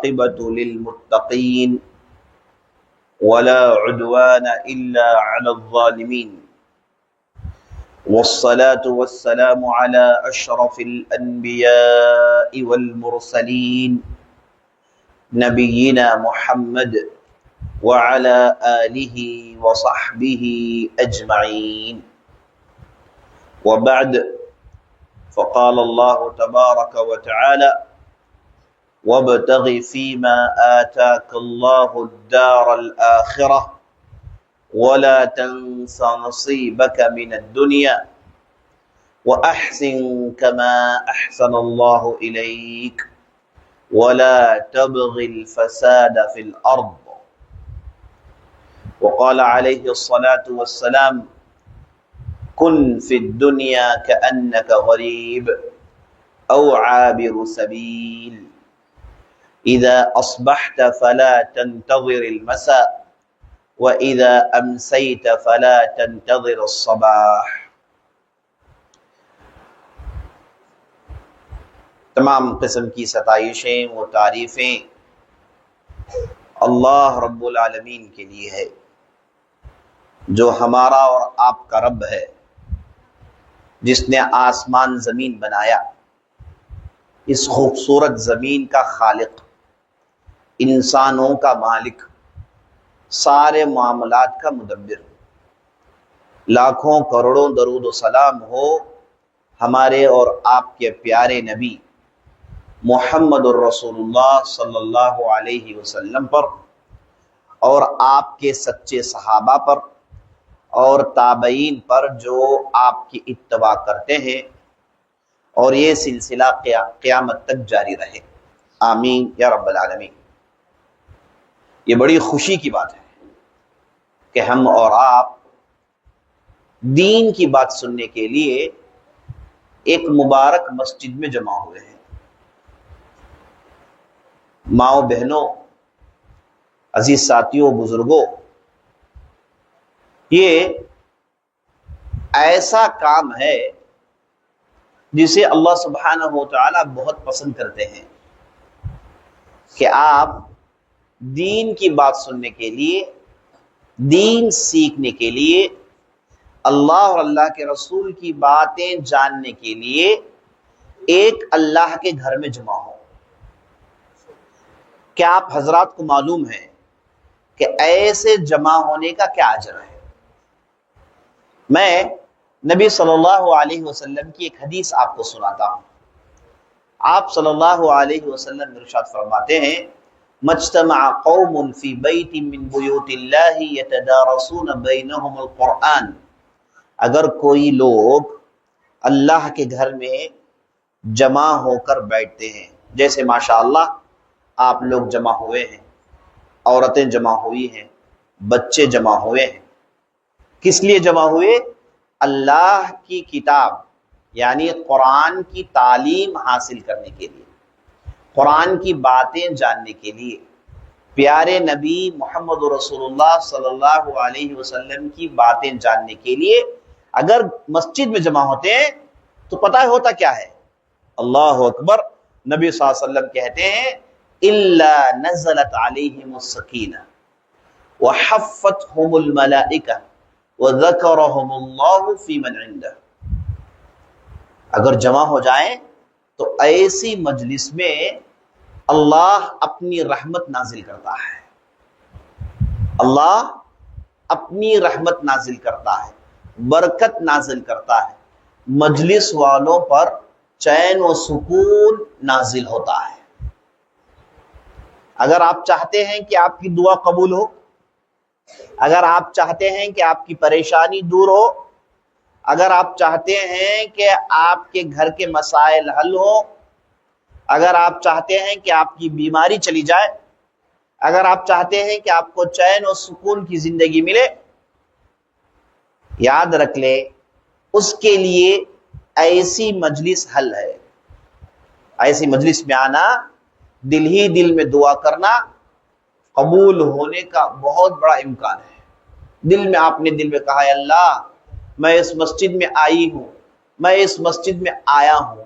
والعاقبة للمتقين ولا عدوان إلا على الظالمين والصلاة والسلام على أشرف الأنبياء والمرسلين نبينا محمد وعلى آله وصحبه أجمعين وبعد فقال الله تبارك وتعالى وابتغ فيما آتاك الله الدار الآخرة ولا تنس نصيبك من الدنيا وأحسن كما أحسن الله إليك ولا تبغ الفساد في الأرض وقال عليه الصلاة والسلام كن في الدنيا كأنك غريب أو عابر سبيل إذا أصبحت فلا تنتظر المساء وإذا أمسيت فلا تنتظر الصباح۔ تمام قسم کی ستائشیں و تعریفیں اللہ رب العالمین کے لیے ہے، جو ہمارا اور آپ کا رب ہے، جس نے آسمان زمین بنایا، اس خوبصورت زمین کا خالق، انسانوں کا مالک، سارے معاملات کا مدبر۔ لاکھوں کروڑوں درود و سلام ہو ہمارے اور آپ کے پیارے نبی محمد الرسول اللہ صلی اللہ علیہ وسلم پر، اور آپ کے سچے صحابہ پر اور تابعین پر جو آپ کی اتباع کرتے ہیں، اور یہ سلسلہ قیامت تک جاری رہے، آمین یا رب العالمین۔ یہ بڑی خوشی کی بات ہے کہ ہم اور آپ دین کی بات سننے کے لیے ایک مبارک مسجد میں جمع ہوئے ہیں۔ ماؤں بہنوں، عزیز ساتھیوں، بزرگوں، یہ ایسا کام ہے جسے اللہ سبحانہ و تعالی بہت پسند کرتے ہیں، کہ آپ دین کی بات سننے کے لیے، دین سیکھنے کے لیے، اللہ اور اللہ کے رسول کی باتیں جاننے کے لیے ایک اللہ کے گھر میں جمع ہو۔ کیا آپ حضرات کو معلوم ہے کہ ایسے جمع ہونے کا کیا اجر ہے؟ میں نبی صلی اللہ علیہ وسلم کی ایک حدیث آپ کو سناتا ہوں۔ آپ صلی اللہ علیہ وسلم ارشاد فرماتے ہیں مجتمع قوم فی بیت من بیوت اللہ یتدارسون بینہم القرآن، اگر کوئی لوگ اللہ کے گھر میں جمع ہو کر بیٹھتے ہیں، جیسے ماشاءاللہ آپ لوگ جمع ہوئے ہیں، عورتیں جمع ہوئی ہیں، بچے جمع ہوئے ہیں، کس لیے جمع ہوئے؟ اللہ کی کتاب یعنی قرآن کی تعلیم حاصل کرنے کے لیے، قرآن کی باتیں جاننے کے لیے، پیارے نبی محمد رسول اللہ صلی اللہ علیہ وسلم کی باتیں جاننے کے لیے اگر مسجد میں جمع ہوتے ہیں تو پتہ ہوتا کیا ہے؟ اللہ اکبر۔ نبی صلی اللہ علیہ وسلم کہتے ہیں الا نزلت علیہم السکینہ وحفتہم الملائکہ وذکرہم اللہ فی من عندہ، اگر جمع ہو جائیں تو ایسی مجلس میں اللہ اپنی رحمت نازل کرتا ہے، اللہ اپنی رحمت نازل کرتا ہے، برکت نازل کرتا ہے، مجلس والوں پر چین و سکون نازل ہوتا ہے۔ اگر آپ چاہتے ہیں کہ آپ کی دعا قبول ہو، اگر آپ چاہتے ہیں کہ آپ کی پریشانی دور ہو، اگر آپ چاہتے ہیں کہ آپ کے گھر کے مسائل حل ہو، اگر آپ چاہتے ہیں کہ آپ کی بیماری چلی جائے، اگر آپ چاہتے ہیں کہ آپ کو چین و سکون کی زندگی ملے، یاد رکھ لے اس کے لیے ایسی مجلس حل ہے۔ ایسی مجلس میں آنا، دل ہی دل میں دعا کرنا، قبول ہونے کا بہت بڑا امکان ہے۔ دل میں آپ نے دل میں کہا ہے اللہ میں اس مسجد میں آئی ہوں، میں اس مسجد میں آیا ہوں،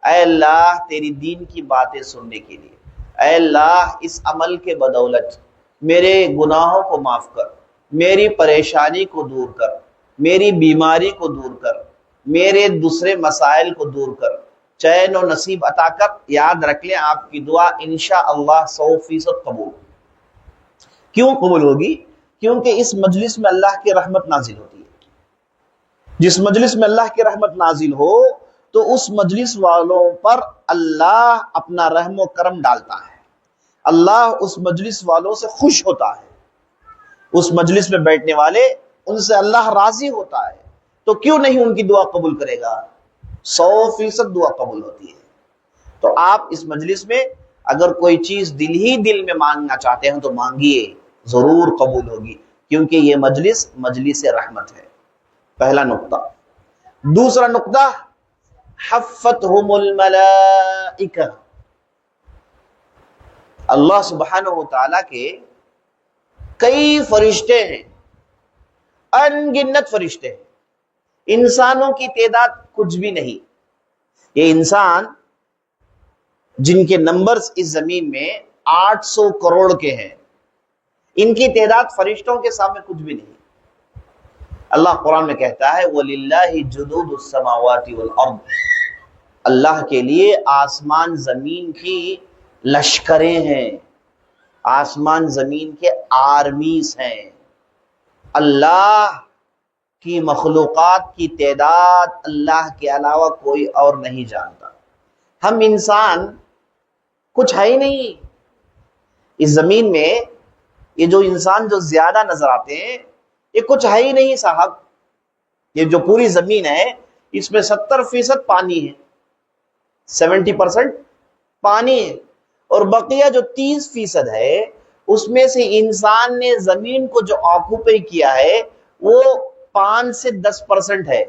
اے اللہ تیری دین کی باتیں سننے کے لیے، اے اللہ اس عمل کے بدولت میرے گناہوں کو معاف کر، میری پریشانی کو دور کر، میری بیماری کو دور کر، میرے دوسرے مسائل کو دور کر، چین و نصیب عطا کر۔ یاد رکھ لیں آپ کی دعا انشاءاللہ 100% قبول۔ کیوں قبول ہوگی؟ کیونکہ اس مجلس میں اللہ کی رحمت نازل ہوتی ہے۔ جس مجلس میں اللہ کی رحمت نازل ہو تو اس مجلس والوں پر اللہ اپنا رحم و کرم ڈالتا ہے، اللہ اس مجلس والوں سے خوش ہوتا ہے، اس مجلس میں بیٹھنے والے ان سے اللہ راضی ہوتا ہے، تو کیوں نہیں ان کی دعا قبول کرے گا؟ 100% دعا قبول ہوتی ہے۔ تو آپ اس مجلس میں اگر کوئی چیز دل ہی دل میں مانگنا چاہتے ہیں تو مانگیے، ضرور قبول ہوگی، کیونکہ یہ مجلس رحمت ہے۔ پہلا نقطہ۔ دوسرا نقطہ، حفتہم الملائکہ، اللہ سبحانہ و تعالیٰ کے کئی فرشتے ہیں، ان گنت فرشتے ہیں، انسانوں کی تعداد کچھ بھی نہیں۔ یہ انسان جن کے نمبرز اس زمین میں 800 کروڑ کے ہیں، ان کی تعداد فرشتوں کے سامنے کچھ بھی نہیں۔ اللہ قرآن میں کہتا ہے وَلِلَّهِ جُنُودُ السَّمَاوَاتِ وَالْأَرْضِ، اللہ کے لیے آسمان زمین کی لشکریں ہیں، آسمان زمین کے آرمیز ہیں۔ اللہ کی مخلوقات کی تعداد اللہ کے علاوہ کوئی اور نہیں جانتا۔ ہم انسان کچھ ہے ہی نہیں اس زمین میں، یہ جو انسان جو زیادہ نظر آتے ہیں یہ کچھ ہے ہی نہیں صاحب۔ یہ جو پوری زمین ہے اس میں 70% پانی ہے، 70% پانی ہے، اور بقیہ جو 30% ہے اس میں سے انسان نے زمین کو جو آکوپائی کیا ہے وہ 5 سے 10% ہے،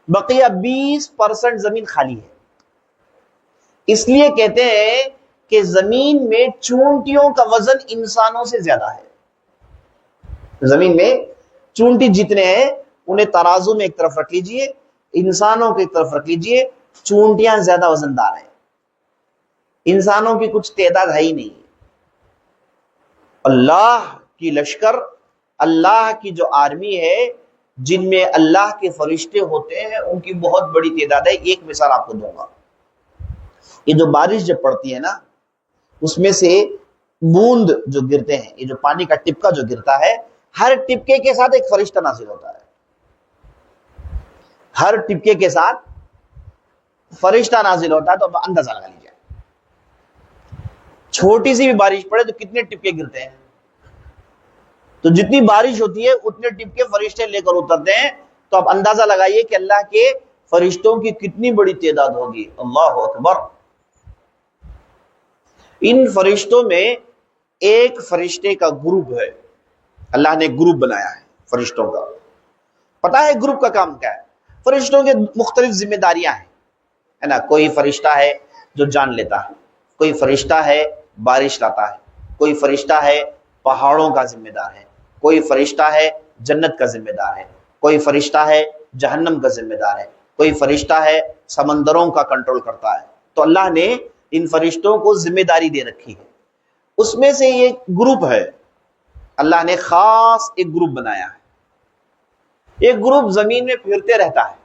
بقیہ 20% زمین خالی ہے۔ اس لیے کہتے ہیں کہ زمین میں چونٹیوں کا وزن انسانوں سے زیادہ ہے۔ زمین میں چونٹی جتنے ہیں انہیں ترازو میں ایک طرف رکھ لیجئے، انسانوں کی طرف رکھ لیجئے، چونٹیاں زیادہ وزندار ہیں، انسانوں کی کچھ تعداد ہے ہی نہیں۔ اللہ کی لشکر، اللہ کی جو آرمی ہے جن میں اللہ کے فرشتے ہوتے ہیں، ان کی بہت بڑی تعداد ہے۔ ایک مثال آپ کو دوں گا، یہ جو بارش جب پڑتی ہے نا اس میں سے بوند جو گرتے ہیں، یہ جو پانی کا ٹپکا جو گرتا ہے، ہر ٹپکے کے ساتھ ایک فرشتہ نازل ہوتا ہے، ہر ٹپکے کے ساتھ فرشتہ نازل ہوتا ہے۔ تو اب اندازہ لگا لیجیے چھوٹی سی بھی بارش پڑے تو کتنے ٹپکے گرتے ہیں، تو جتنی بارش ہوتی ہے اتنے ٹپکے فرشتے لے کر اترتے ہیں۔ تو اب اندازہ لگائیے کہ اللہ کے فرشتوں کی کتنی بڑی تعداد ہوگی۔ اللہ اکبر۔ ان فرشتوں میں ایک فرشتے کا گروپ ہے، اللہ نے گروپ بنایا ہے فرشتوں کا۔ پتا ہے گروپ کا کام کیا ہے؟ فرشتوں کے مختلف ذمہ داریاں ہیں، ہے نا۔ کوئی فرشتہ ہے جو جان لیتا ہے، کوئی فرشتہ ہے بارش لاتا ہے، کوئی فرشتہ ہے پہاڑوں کا ذمہ دار ہے، کوئی فرشتہ ہے جنت کا ذمہ دار ہے، کوئی فرشتہ ہے جہنم کا ذمہ دار ہے، کوئی فرشتہ ہے سمندروں کا کنٹرول کرتا ہے۔ تو اللہ نے ان فرشتوں کو ذمہ داری دے رکھی ہے۔ اس میں سے یہ گروپ ہے، اللہ نے خاص ایک گروپ بنایا ہے۔ ایک گروپ زمین میں پھرتے رہتا ہے،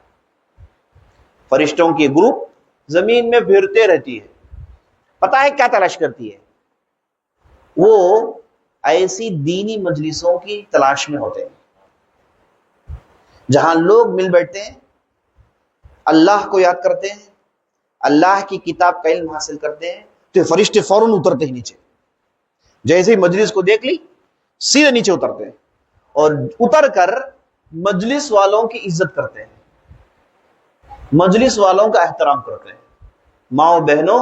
فرشتوں کی گروپ زمین میں پھرتے رہتی ہے۔ پتہ ہے کیا تلاش کرتی ہے؟ وہ ایسی دینی مجلسوں کی تلاش میں ہوتے ہیں جہاں لوگ مل بیٹھتے ہیں، اللہ کو یاد کرتے ہیں، اللہ کی کتاب کا علم حاصل کرتے ہیں، تو فرشتے فوراً اترتے ہیں نیچے۔ جیسے ہی مجلس کو دیکھ لی سیدھے نیچے اترتے ہیں، اور اتر کر مجلس والوں کی عزت کرتے ہیں، مجلس والوں کا احترام کرتے ہیں۔ ماؤں بہنوں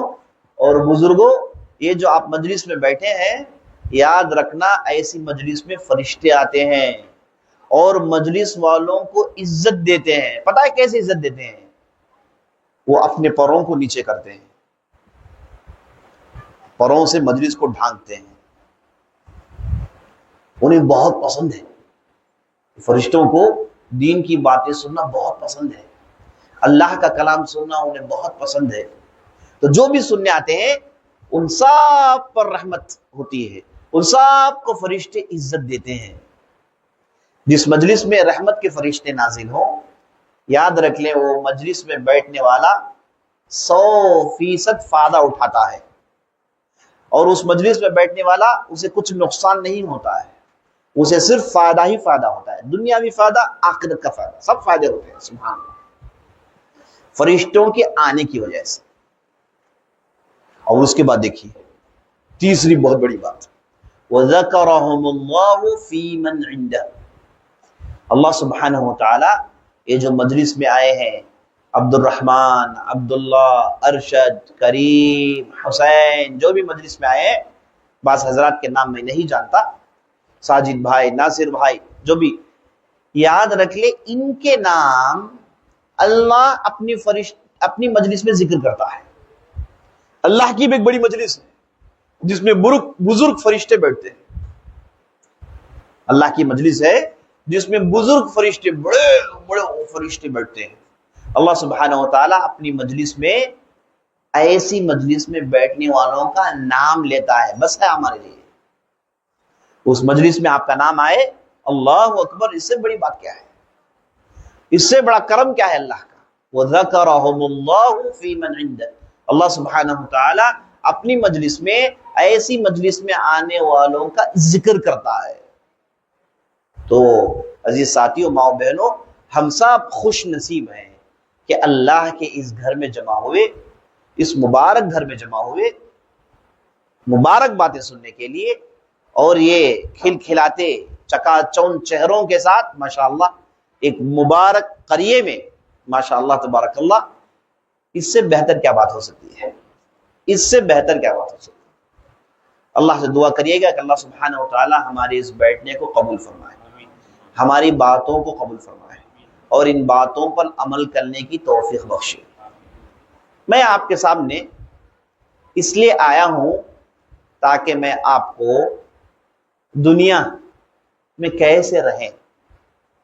اور بزرگوں، یہ جو آپ مجلس میں بیٹھے ہیں، یاد رکھنا ایسی مجلس میں فرشتے آتے ہیں اور مجلس والوں کو عزت دیتے ہیں۔ پتہ ہے کیسے عزت دیتے ہیں؟ وہ اپنے پروں کو نیچے کرتے ہیں، پروں سے مجلس کو ڈھانکتے ہیں۔ انہیں بہت پسند ہے، فرشتوں کو دین کی باتیں سننا بہت پسند ہے، اللہ کا کلام سننا انہیں بہت پسند ہے۔ تو جو بھی سننے آتے ہیں ان سب پر رحمت ہوتی ہے، ان سب کو فرشتے عزت دیتے ہیں۔ جس مجلس میں رحمت کے فرشتے نازل ہوں، یاد رکھ لیں وہ مجلس میں بیٹھنے والا 100% فائدہ اٹھاتا ہے، اور اس مجلس میں بیٹھنے والا اسے کچھ نقصان نہیں ہوتا ہے، اسے صرف فائدہ ہی فائدہ ہوتا ہے، دنیاوی فائدہ، آخرت کا فائدہ، سب فائدے ہوتے ہیں۔ سبحان اللہ، فرشتوں کے آنے کی وجہ سے۔ اور اس کے بعد دیکھیے تیسری بہت بڑی بات، وَذَكَرَهُمُ اللَّهُ فِي مَنْ عِنْدَهُ، اللہ سبحانہ وتعالی یہ جو مجلس میں آئے ہیں، عبد الرحمن، عبداللہ، ارشد، کریم، حسین، جو بھی مجلس میں آئے ہیں، بعض حضرات کے نام میں نہیں جانتا، ساجد بھائی، ناصر بھائی، جو بھی، یاد رکھ لے ان کے نام اللہ اپنی مجلس میں ذکر کرتا ہے۔ اللہ کی بھی ایک بڑی مجلس ہے جس میں بزرگ فرشتے بیٹھتے ہیں، اللہ کی مجلس ہے جس میں بزرگ فرشتے، بڑے بڑے فرشتے بیٹھتے ہیں۔ اللہ سبحانہ وتعالی اپنی مجلس میں، ایسی مجلس میں بیٹھنے والوں کا نام لیتا ہے، بس ہے ہمارے لیے۔ اس مجلس میں آپ کا نام آئے، اللہ اکبر، اس سے بڑی بات کیا ہے؟ اس سے بڑا کرم کیا ہے اللہ کا؟ وَذَكَرَهُمُ اللَّهُ فِي مَنْ عِنْدَهُ، اللہ سبحانہ وتعالی اپنی مجلس میں، ایسی مجلس میں آنے والوں کا ذکر کرتا ہے۔ تو عزیز ساتھیوں، ماؤں بہنوں، ہم سب خوش نصیب ہیں کہ اللہ کے اس گھر میں جمع ہوئے، اس مبارک گھر میں جمع ہوئے، مبارک باتیں سننے کے لیے، اور یہ کھل کھلاتے چکا چون چہروں کے ساتھ ماشاءاللہ ایک مبارک قریے میں، ماشاءاللہ تبارک اللہ، اس سے بہتر کیا بات ہو سکتی ہے؟ اس سے بہتر کیا بات ہو سکتی ہے؟ اللہ سے دعا کریے گا کہ اللہ سبحانہ وتعالی ہمارے اس بیٹھنے کو قبول فرمائے، ہماری باتوں کو قبول فرمائے، اور ان باتوں پر عمل کرنے کی توفیق بخشے۔ میں آپ کے سامنے اس لیے آیا ہوں تاکہ میں آپ کو دنیا میں کیسے رہیں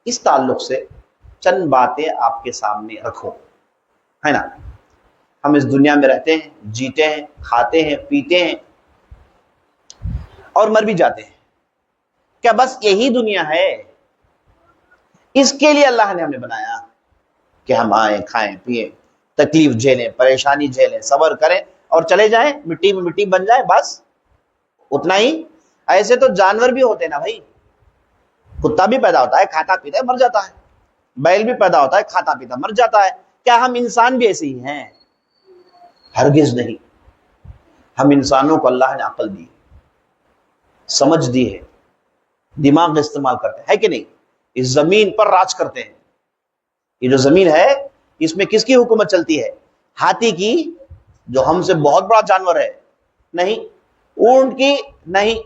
اس تعلق سے چند باتیں آپ کے سامنے رکھوں، ہے نا؟ ہم اس دنیا میں رہتے ہیں، جیتے ہیں، کھاتے ہیں، پیتے ہیں اور مر بھی جاتے ہیں۔ کیا بس یہی دنیا ہے؟ اس کے لیے اللہ نے ہمیں بنایا کہ ہم آئیں، کھائیں، پیئیں، تکلیف جھیلیں، پریشانی جھیلیں، صبر کریں اور چلے جائیں، مٹی میں مٹی بن جائیں، بس اتنا ہی؟ ایسے تو جانور بھی ہوتے ہیں نا بھائی، کتا بھی پیدا ہوتا ہے، کھاتا پیتا ہے، مر جاتا ہے، بیل بھی پیدا ہوتا ہے، کھاتا پیتا مر جاتا ہے۔ کیا ہم انسان بھی ایسے ہی ہیں؟ ہرگز نہیں۔ ہم انسانوں کو اللہ نے عقل دی، سمجھ دی ہے، دماغ استعمال کرتے ہیں، ہے کہ نہیں؟ اس زمین پر راج کرتے ہیں۔ یہ جو زمین ہے اس میں کس کی حکومت چلتی ہے؟ ہاتھی کی، جو ہم سے بہت بڑا جانور ہے؟ نہیں۔ اونٹ کی؟ نہیں۔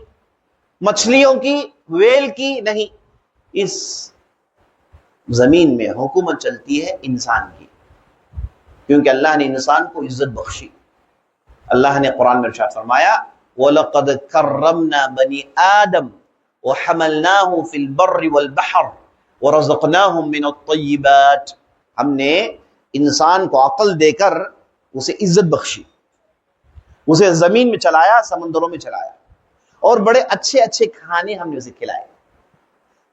مچھلیوں کی؟ ویل کی؟ نہیں۔ اس زمین میں حکومت چلتی ہے انسان کی، کیونکہ اللہ نے انسان کو عزت بخشی۔ اللہ نے قرآن میں ارشاد فرمایا، وَلَقَدْ كَرَّمْنَا بَنِي آدَمَ وَحَمَلْنَاهُمْ فِي الْبَرِّ وَالْبَحْرِ وَرَزَقْنَاهُمْ مِنَ الطَّيِّبَاتِ، ہم نے انسان کو عقل دے کر اسے عزت بخشی، اسے زمین میں چلایا، سمندروں میں چلایا، اور بڑے اچھے اچھے کھانے ہم نے اسے کھلائے۔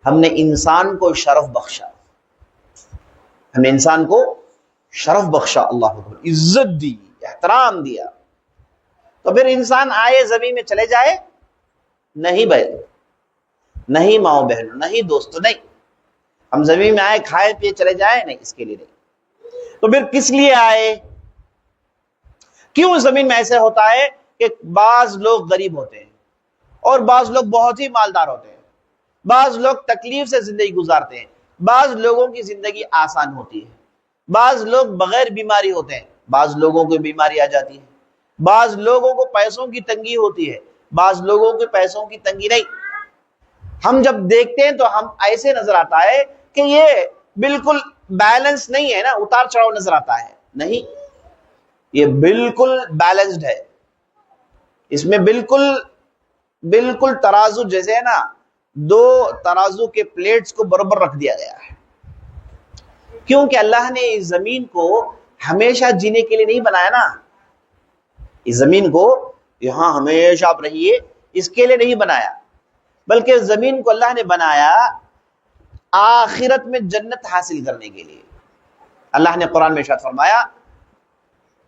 ہم نے انسان کو شرف بخشا، ہم نے انسان کو شرف بخشا، اللہ اکبر، عزت دی، احترام دیا۔ تو پھر انسان آئے زمین میں چلے جائے؟ نہیں بھائی، نہیں ماؤں بہنوں، نہیں دوستوں، نہیں۔ ہم زمین میں آئے، کھائے پیے چلے جائے؟ نہیں، اس کے لیے نہیں۔ تو پھر کس لیے آئے؟ کیوں زمین میں ایسے ہوتا ہے کہ بعض لوگ غریب ہوتے ہیں اور بعض لوگ بہت ہی مالدار ہوتے ہیں، بعض لوگ تکلیف سے زندگی گزارتے ہیں، بعض لوگوں کی زندگی آسان ہوتی ہے، بعض لوگ بغیر بیماری ہوتے ہیں، بعض لوگوں کو بیماری آ جاتی ہے، بعض لوگوں کو پیسوں کی تنگی ہوتی ہے، بعض لوگوں کو پیسوں کی تنگی نہیں۔ ہم جب دیکھتے ہیں تو ہم ایسے نظر آتا ہے کہ یہ بالکل بیلنس نہیں ہے نا، اتار چڑھاؤ نظر آتا ہے۔ نہیں، یہ بالکل بیلنسڈ ہے، اس میں بالکل ترازو جیسے ہے نا، دو ترازو کے پلیٹس کو برابر رکھ دیا گیا ہے، کیونکہ اللہ نے اس زمین کو ہمیشہ جینے کے لیے نہیں بنایا نا، اس زمین کو یہاں ہمیشہ آپ رہیے، اس کے لیے نہیں بنایا، بلکہ زمین کو اللہ نے بنایا آخرت میں جنت حاصل کرنے کے لیے۔ اللہ نے قرآن میں ارشاد فرمایا،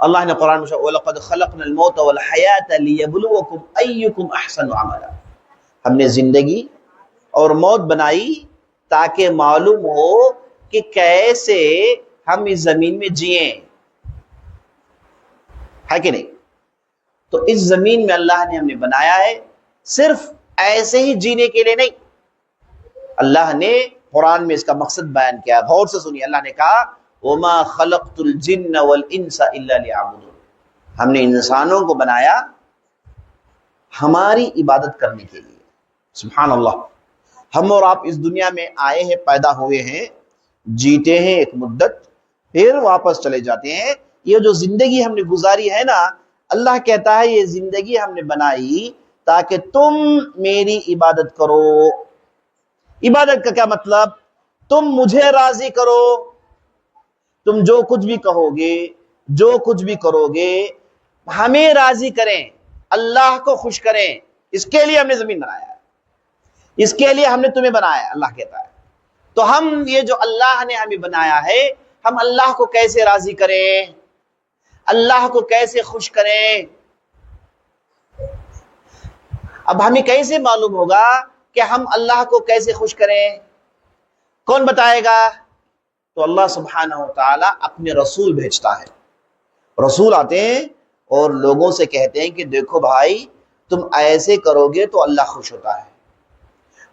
اللہ نے قرآن میں وَلَقَدْ خَلَقْنَا الْمَوْتَ وَالْحَيَاةَ لِيَبْلُوَكُمْ أَيُّكُمْ أَحْسَنُ عَمَلًا، ہم نے زندگی اور موت بنائی تاکہ معلوم ہو کہ کیسے ہم اس زمین میں جئیں، ہے کہ نہیں؟ تو اس زمین میں اللہ نے ہمیں بنایا ہے صرف ایسے ہی جینے کے لیے نہیں، اللہ نے قرآن میں اس کا مقصد بیان کیا۔ غور سے سنیے، اللہ نے کہا وَمَا خَلَقْتُ الْجِنَّ وَالْإِنسَ إِلَّا لِيَعْبُدُونِ، ہم نے انسانوں کو بنایا ہماری عبادت کرنے کے لیے۔ سبحان اللہ، ہم اور آپ اس دنیا میں آئے ہیں، پیدا ہوئے ہیں، جیتے ہیں ایک مدت، پھر واپس چلے جاتے ہیں۔ یہ جو زندگی ہم نے گزاری ہے نا، اللہ کہتا ہے یہ زندگی ہم نے بنائی تاکہ تم میری عبادت کرو۔ عبادت کا کیا مطلب؟ تم مجھے راضی کرو، تم جو کچھ بھی کہو گے، جو کچھ بھی کرو گے، ہمیں راضی کریں، اللہ کو خوش کریں، اس کے لیے ہم نے زمین بنایا ہے، اس کے لیے ہم نے تمہیں بنایا ہے، اللہ کہتا ہے۔ تو ہم یہ جو اللہ نے ہمیں بنایا ہے، ہم اللہ کو کیسے راضی کریں، اللہ کو کیسے خوش کریں؟ اب ہمیں کیسے معلوم ہوگا کہ ہم اللہ کو کیسے خوش کریں؟ کون بتائے گا؟ تو اللہ سبحانہ و تعالی اپنے رسول بھیجتا ہے۔ رسول آتے ہیں اور لوگوں سے کہتے ہیں کہ دیکھو بھائی، تم ایسے کرو گے تو اللہ خوش ہوتا ہے،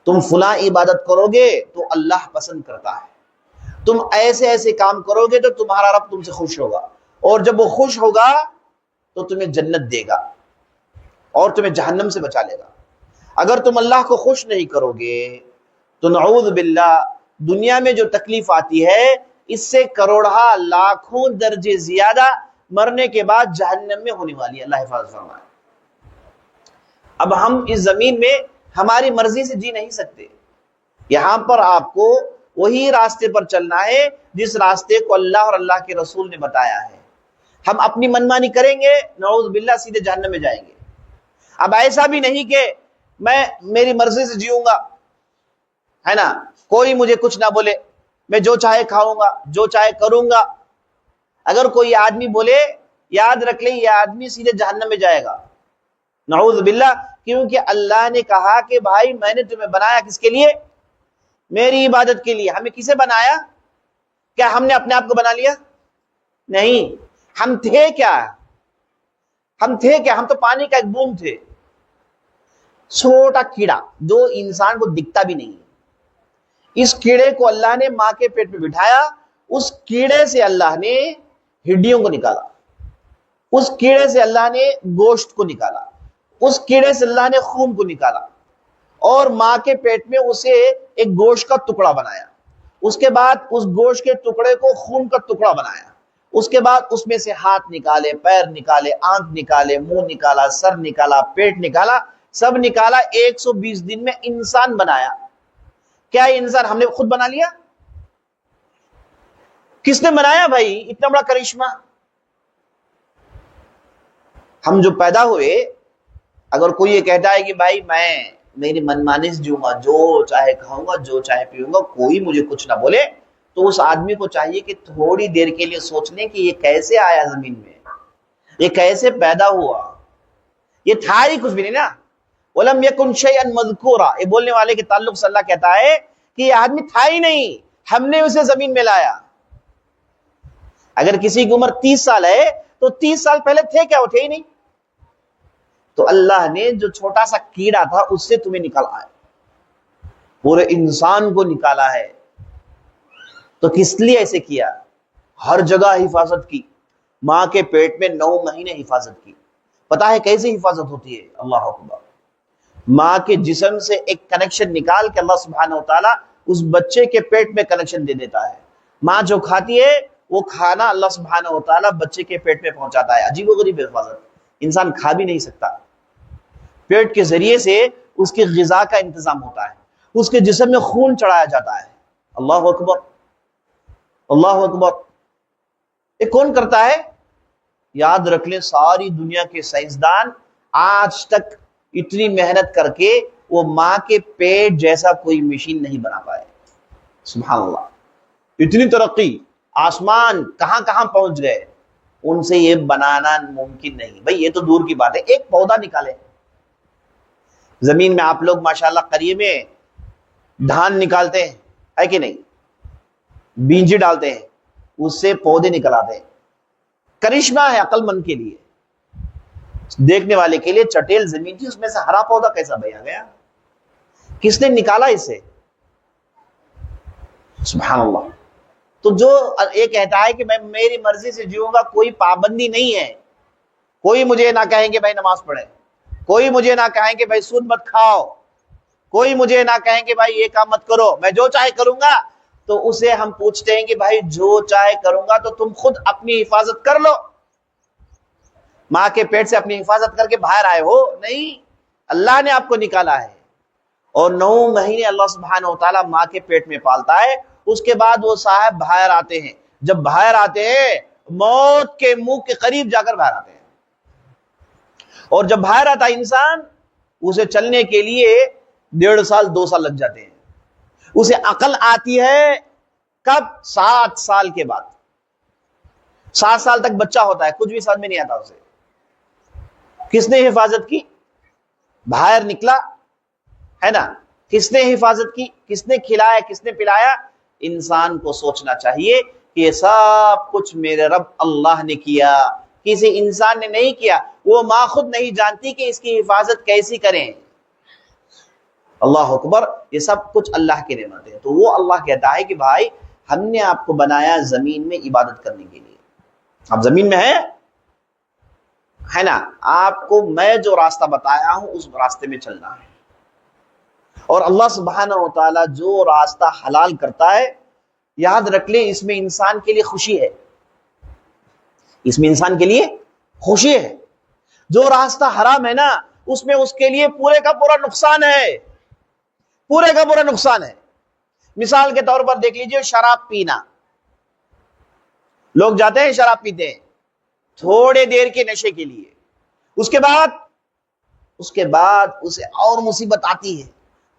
تم فلاں عبادت کرو گے تو اللہ پسند کرتا ہے، تم ایسے ایسے کام کرو گے تو تمہارا رب تم سے خوش ہوگا، اور جب وہ خوش ہوگا تو تمہیں جنت دے گا اور تمہیں جہنم سے بچا لے گا۔ اگر تم اللہ کو خوش نہیں کرو گے تو نعوذ باللہ دنیا میں جو تکلیف آتی ہے اس سے کروڑہ لاکھوں درجے زیادہ مرنے کے بعد جہنم میں ہونے والی ہے، اللہ حفاظت فرمائے۔ اب ہم اس زمین میں ہماری مرضی سے جی نہیں سکتے، یہاں پر آپ کو وہی راستے پر چلنا ہے جس راستے کو اللہ اور اللہ کے رسول نے بتایا ہے۔ ہم اپنی منمانی کریں گے، نعوذ باللہ سیدھے جہنم میں جائیں گے۔ اب ایسا بھی نہیں کہ میں میری مرضی سے جیوں گا، ہے نا، کوئی مجھے کچھ نہ بولے، میں جو چاہے کھاؤں گا، جو چاہے کروں گا۔ اگر کوئی آدمی بولے، یاد رکھ لیں یہ آدمی سیدھے جہنم میں جائے گا، نعوذ باللہ، کیونکہ اللہ نے کہا کہ بھائی میں نے تمہیں بنایا کس کے لیے؟ میری عبادت کے لیے۔ ہمیں کسے بنایا؟ کیا ہم نے اپنے آپ کو بنا لیا؟ نہیں، ہم تھے کیا؟ ہم تو پانی کا ایک بوند تھے، چھوٹا کیڑا جو انسان کو دکھتا بھی نہیں۔ اس کیڑے کو اللہ نے ماں کے پیٹ میں بٹھایا، اس کیڑے سے اللہ نے ہڈیوں کو نکالا، اس کیڑے سے اللہ نے گوشت کو نکالا، اس کیڑے سے اللہ نے خون کو نکالا، اور ماں کے پیٹ میں اسے ایک گوشت کا ٹکڑا بنایا، اس کے بعد اس گوشت کے ٹکڑے کو خون کا ٹکڑا بنایا، اس کے بعد اس میں سے ہاتھ نکالے، پیر نکالے، آنکھ نکالے، منہ نکالا، سر نکالا، پیٹ نکالا، سب نکالا، 120 دن میں انسان بنایا۔ کیا یہ انسان ہم نے خود بنا لیا؟ کس نے بنایا بھائی اتنا بڑا کرشمہ؟ ہم جو پیدا ہوئے، اگر کوئی یہ کہتا ہے کہ بھائی میں میری منمانی سے جیوں گا، جو چاہے کھاؤں گا، جو چاہے پیوں گا، کوئی مجھے کچھ نہ بولے، تو اس آدمی کو چاہیے کہ تھوڑی دیر کے لیے سوچ لیں کہ یہ کیسے آیا زمین میں، یہ کیسے پیدا ہوا، یہ تھا ہی کچھ بھی نہیں نا۔ وَلَمْ يَكُنْ شَيْئًا مَذْكُورًا، یہ بولنے والے کے تعلق سے اللہ کہتا ہے کہ یہ آدمی تھا ہی نہیں، ہم نے اسے زمین میں لایا۔ اگر کسی کی عمر 30 سال ہے تو 30 سال پہلے تھے کیا؟ وہ تھے ہی نہیں۔ تو اللہ نے جو چھوٹا سا کیڑا تھا اس سے تمہیں نکالا ہے، پورے انسان کو نکالا ہے۔ تو کس لیے ایسے کیا؟ ہر جگہ حفاظت کی، ماں کے پیٹ میں 9 مہینے حفاظت کی۔ پتا ہے کیسے حفاظت ہوتی ہے؟ اللہ اکبر، ماں کے جسم سے ایک کنیکشن نکال کے اللہ سبحانہ و تعالیٰ اس بچے کے پیٹ میں کنیکشن دے دیتا ہے۔ ماں جو کھاتی ہے وہ کھانا اللہ سبحانہ و تعالیٰ بچے کے پیٹ میں پہنچاتا ہے۔ عجیب و غریب حفاظت، انسان کھا بھی نہیں سکتا، پیٹ کے ذریعے سے اس کی غذا کا انتظام ہوتا ہے، اس کے جسم میں خون چڑھایا جاتا ہے۔ اللہ اکبر، اللہ اکبر۔ یہ کون کرتا ہے؟ یاد رکھ لیں، ساری دنیا کے سائنسدان آج تک اتنی محنت کر کے وہ ماں کے پیٹ جیسا کوئی مشین نہیں بنا پائے. سبحان اللہ، اتنی ترقی، آسمان کہاں کہاں پہنچ گئے، ان سے یہ بنانا ممکن نہیں. بھئی یہ تو دور کی بات ہے، ایک پودا نکالے. زمین میں آپ لوگ ماشاءاللہ قریے میں دھان نکالتے ہیں، ہے کہ نہیں؟ بیجیں ڈالتے ہیں، اس سے پودے نکل آتے ہیں. کرشمہ ہے عقل مند کے لیے، دیکھنے والے کے لیے چٹیل زمین تھی، اس میں سے ہرا پودا کیسا بھیا گیا؟ کس نے نکالا اسے؟ سبحان اللہ. تو جو یہ کہتا ہے کہ میں میری مرضی سے جیوں گا، کوئی پابندی نہیں ہے. کوئی مجھے نہ کہیں کہ بھائی نماز پڑھے، کوئی مجھے نہ کہیں کہ بھائی سود مت کھاؤ، کوئی مجھے نہ کہیں کہ بھائی یہ کام مت کرو، میں جو چاہے کروں گا. تو اسے ہم پوچھتے ہیں کہ بھائی جو چاہے کروں گا تو تم خود اپنی حفاظت کر لو. ماں کے پیٹ سے اپنی حفاظت کر کے باہر آئے ہو؟ نہیں، اللہ نے آپ کو نکالا ہے، اور 9 مہینے اللہ سبحانہ و تعالیٰ ماں کے پیٹ میں پالتا ہے. اس کے بعد وہ صاحب باہر آتے ہیں. جب باہر آتے ہیں موت کے منہ کے قریب جا کر باہر آتے ہیں. اور جب باہر آتا ہے انسان، اسے چلنے کے لیے 1.5 سال 2 سال لگ جاتے ہیں. اسے عقل آتی ہے کب؟ 7 سال کے بعد. 7 سال تک بچہ ہوتا ہے، کچھ بھی سمجھ میں نہیں آتا اسے. کس نے حفاظت کی؟ باہر نکلا ہے نا، کس نے حفاظت کی؟ کس نے کھلایا؟ کس نے پلایا؟ انسان کو سوچنا چاہیے کہ یہ سب کچھ میرے رب اللہ نے کیا، کسی انسان نے نہیں کیا. وہ ماں خود نہیں جانتی کہ اس کی حفاظت کیسی کریں. اللہ اکبر، یہ سب کچھ اللہ کے نعمت ہے. تو وہ اللہ کہتا ہے کہ بھائی ہم نے آپ کو بنایا زمین میں عبادت کرنے کے لیے. آپ زمین میں ہیں، ہے نا، آپ کو میں جو راستہ بتایا ہوں اس راستے میں چلنا ہے. اور اللہ سبحانہ و تعالیٰ جو راستہ حلال کرتا ہے، یاد رکھ لیں اس میں انسان کے لیے خوشی ہے. اس میں انسان کے لیے خوشی ہے. جو راستہ حرام ہے نا، اس میں اس کے لیے پورے کا پورا نقصان ہے، پورے کا پورا نقصان ہے. مثال کے طور پر دیکھ لیجئے شراب پینا. لوگ جاتے ہیں شراب پیتے ہیں تھوڑے دیر کے نشے کے لیے، اس کے بعد اسے اور مصیبت آتی ہے،